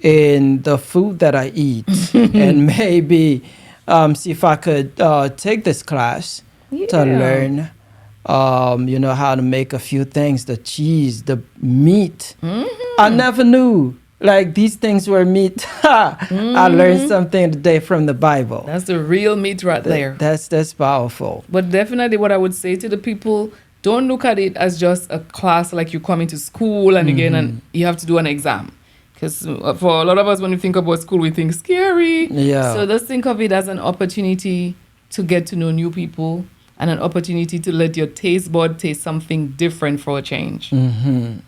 [SPEAKER 3] in the food that I eat, and maybe see if I could take this class to
[SPEAKER 2] Yeah.
[SPEAKER 3] learn, how to make a few things, the cheese, the meat. I never knew like these things were meat. I learned something today from the Bible.
[SPEAKER 2] That's the real meat right there.
[SPEAKER 3] That's powerful.
[SPEAKER 2] But definitely what I would say to the people, don't look at it as just a class like you come into school and again and you have to do an exam. Because for a lot of us, when we think about school, we think scary.
[SPEAKER 3] Yeah.
[SPEAKER 2] So just think of it as an opportunity to get to know new people and an opportunity to let your taste bud taste something different for a change.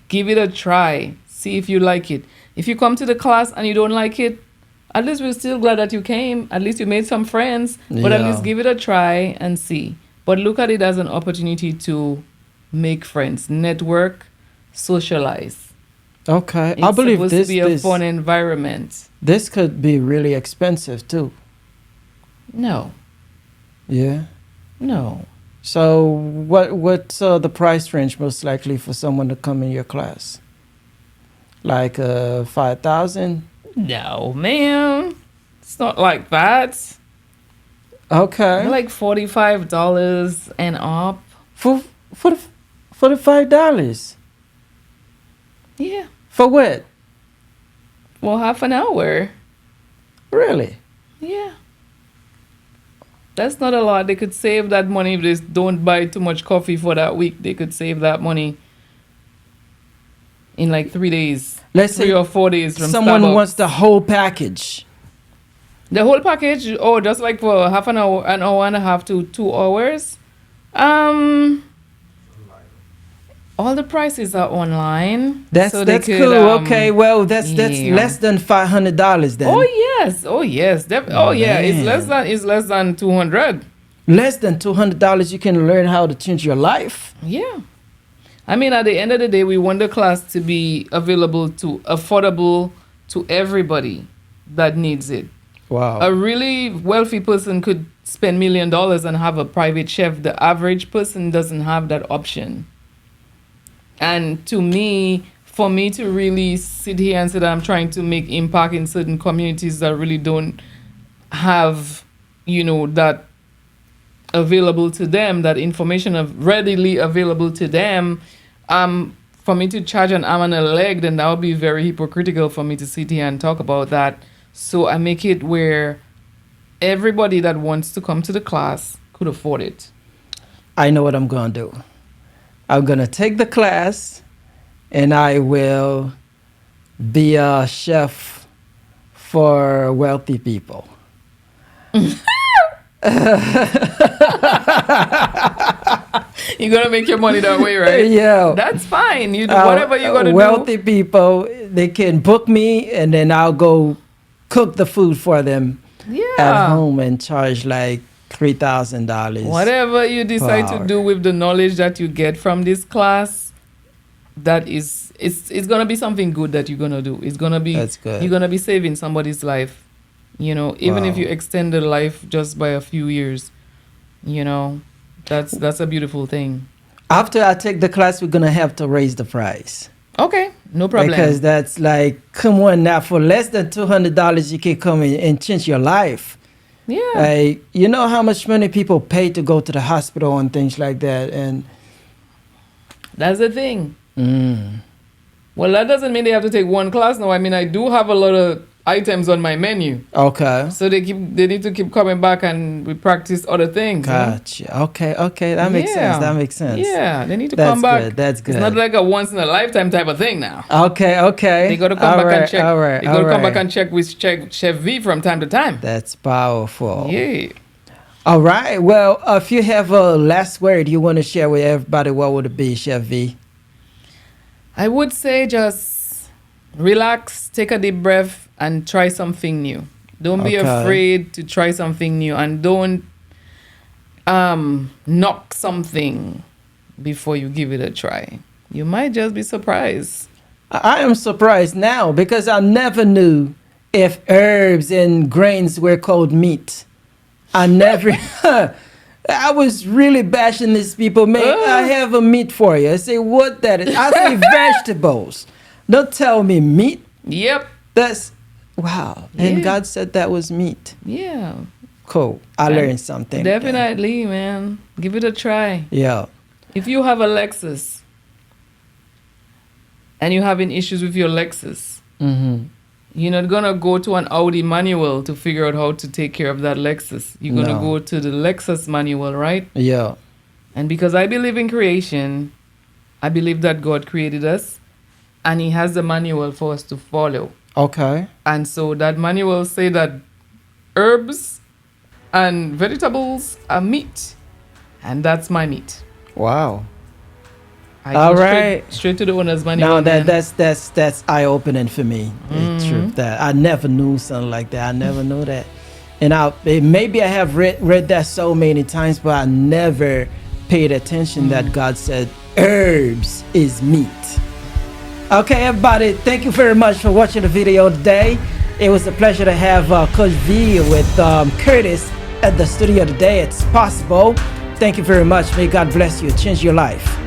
[SPEAKER 2] Give it a try. See if you like it. If you come to the class and you don't like it, at least we're still glad that you came. At least you made some friends. But at
[SPEAKER 3] Yeah.
[SPEAKER 2] least give it a try and see. But look at it as an opportunity to make friends, network, socialize.
[SPEAKER 3] Okay,
[SPEAKER 2] It's
[SPEAKER 3] I believe
[SPEAKER 2] supposed
[SPEAKER 3] this
[SPEAKER 2] to be a fun environment.
[SPEAKER 3] this could be really expensive too.
[SPEAKER 2] No,
[SPEAKER 3] Yeah.
[SPEAKER 2] no.
[SPEAKER 3] So what's the price range most likely for someone to come in your class? Like 5,000?
[SPEAKER 2] No, man. It's not like that.
[SPEAKER 3] Okay.
[SPEAKER 2] Like $45 and up.
[SPEAKER 3] for the $5.
[SPEAKER 2] Yeah.
[SPEAKER 3] For what?
[SPEAKER 2] Well, half an hour.
[SPEAKER 3] Really?
[SPEAKER 2] Yeah. That's not a lot. They could save that money if they don't buy too much coffee for that week. They could save that money in like 3 days.
[SPEAKER 3] Let's
[SPEAKER 2] 3
[SPEAKER 3] say
[SPEAKER 2] or 4 days from
[SPEAKER 3] someone
[SPEAKER 2] Starbucks.
[SPEAKER 3] wants the whole package.
[SPEAKER 2] The whole package, just like for half an hour and a half to 2 hours, All the prices are online.
[SPEAKER 3] That's
[SPEAKER 2] so they could,
[SPEAKER 3] cool. Okay, well that's
[SPEAKER 2] yeah.
[SPEAKER 3] less than $500 then.
[SPEAKER 2] Oh yes, it's less than 200.
[SPEAKER 3] Less than $200, you can learn how to change your life.
[SPEAKER 2] Yeah. I mean, at the end of the day, we want the class to be affordable to everybody that needs it.
[SPEAKER 3] Wow.
[SPEAKER 2] A really wealthy person could spend $1 million and have a private chef. The average person doesn't have that option. And to me, for me to really sit here and say that I'm trying to make impact in certain communities that really don't have, that available to them, that information readily available to them, for me to charge an arm and a leg, then that would be very hypocritical for me to sit here and talk about that. So I make it where everybody that wants to come to the class could afford it.
[SPEAKER 3] I know what I'm going to do. I'm going to take the class and I will be a chef for wealthy people.
[SPEAKER 2] You're going to make your money that way, right?
[SPEAKER 3] Yeah.
[SPEAKER 2] That's fine. You do whatever you're going to do.
[SPEAKER 3] Wealthy people, they can book me and then I'll go cook the food for them at home and charge like $3,000.
[SPEAKER 2] Whatever you decide to do with the knowledge that you get from this class, it's gonna be something good that you're gonna do. It's gonna be
[SPEAKER 3] That's good.
[SPEAKER 2] You're gonna be saving somebody's life. Even if you extend their life just by a few years, that's a beautiful thing.
[SPEAKER 3] After I take the class, we're gonna have to raise the price.
[SPEAKER 2] Okay, no problem.
[SPEAKER 3] Because that's like, come on now, for less than $200, you can come in and change your life.
[SPEAKER 2] Yeah.
[SPEAKER 3] Like, you know how much money people pay to go to the hospital and things like that, and
[SPEAKER 2] that's the thing. Well, that doesn't mean they have to take one class now. I mean, I do have a lot of items on my menu.
[SPEAKER 3] Okay.
[SPEAKER 2] So they need to keep coming back and we practice other things.
[SPEAKER 3] Gotcha. Okay. That makes sense. That makes sense.
[SPEAKER 2] Yeah, they need to come back.
[SPEAKER 3] That's good.
[SPEAKER 2] It's not like a once in a lifetime type of thing now.
[SPEAKER 3] Okay.
[SPEAKER 2] They got to come back and check.
[SPEAKER 3] All right.
[SPEAKER 2] They got to come back and check with Chef V from time to time.
[SPEAKER 3] That's powerful.
[SPEAKER 2] Yeah.
[SPEAKER 3] All right. Well, if you have a last word you want to share with everybody, what would it be, Chef V?
[SPEAKER 2] I would say just relax, take a deep breath, and try something new. Don't be afraid to try something new, and don't knock something before you give it a try. You might just be surprised.
[SPEAKER 3] I am surprised now because I never knew if herbs and grains were called meat. I never... I was really bashing these people. Man, I have a meat for you. I say, what that is? I say vegetables. Don't tell me meat.
[SPEAKER 2] Yep.
[SPEAKER 3] That's, wow.
[SPEAKER 2] Yeah.
[SPEAKER 3] And God said that was meat.
[SPEAKER 2] Yeah.
[SPEAKER 3] Cool. I learned something.
[SPEAKER 2] Definitely, man. Give it a try.
[SPEAKER 3] Yeah.
[SPEAKER 2] If you have a Lexus and you're having issues with your Lexus, you're not going to go to an Audi manual to figure out how to take care of that Lexus. You're going to go to the Lexus manual, right?
[SPEAKER 3] Yeah.
[SPEAKER 2] And because I believe in creation, I believe that God created us and he has the manual for us to follow.
[SPEAKER 3] Okay.
[SPEAKER 2] And so that manual say that herbs and vegetables are meat. And that's my meat.
[SPEAKER 3] Wow.
[SPEAKER 2] I go straight to the owner's manual.
[SPEAKER 3] Now that's eye-opening for me. It's true that I never knew something like that. I never knew that, and maybe I have read that so many times, but I never paid attention that God said herbs is meat. Okay, everybody, thank you very much for watching the video today. It was a pleasure to have Coach V with Curtis at the studio today. It's possible. Thank you very much. May God bless you. Change your life.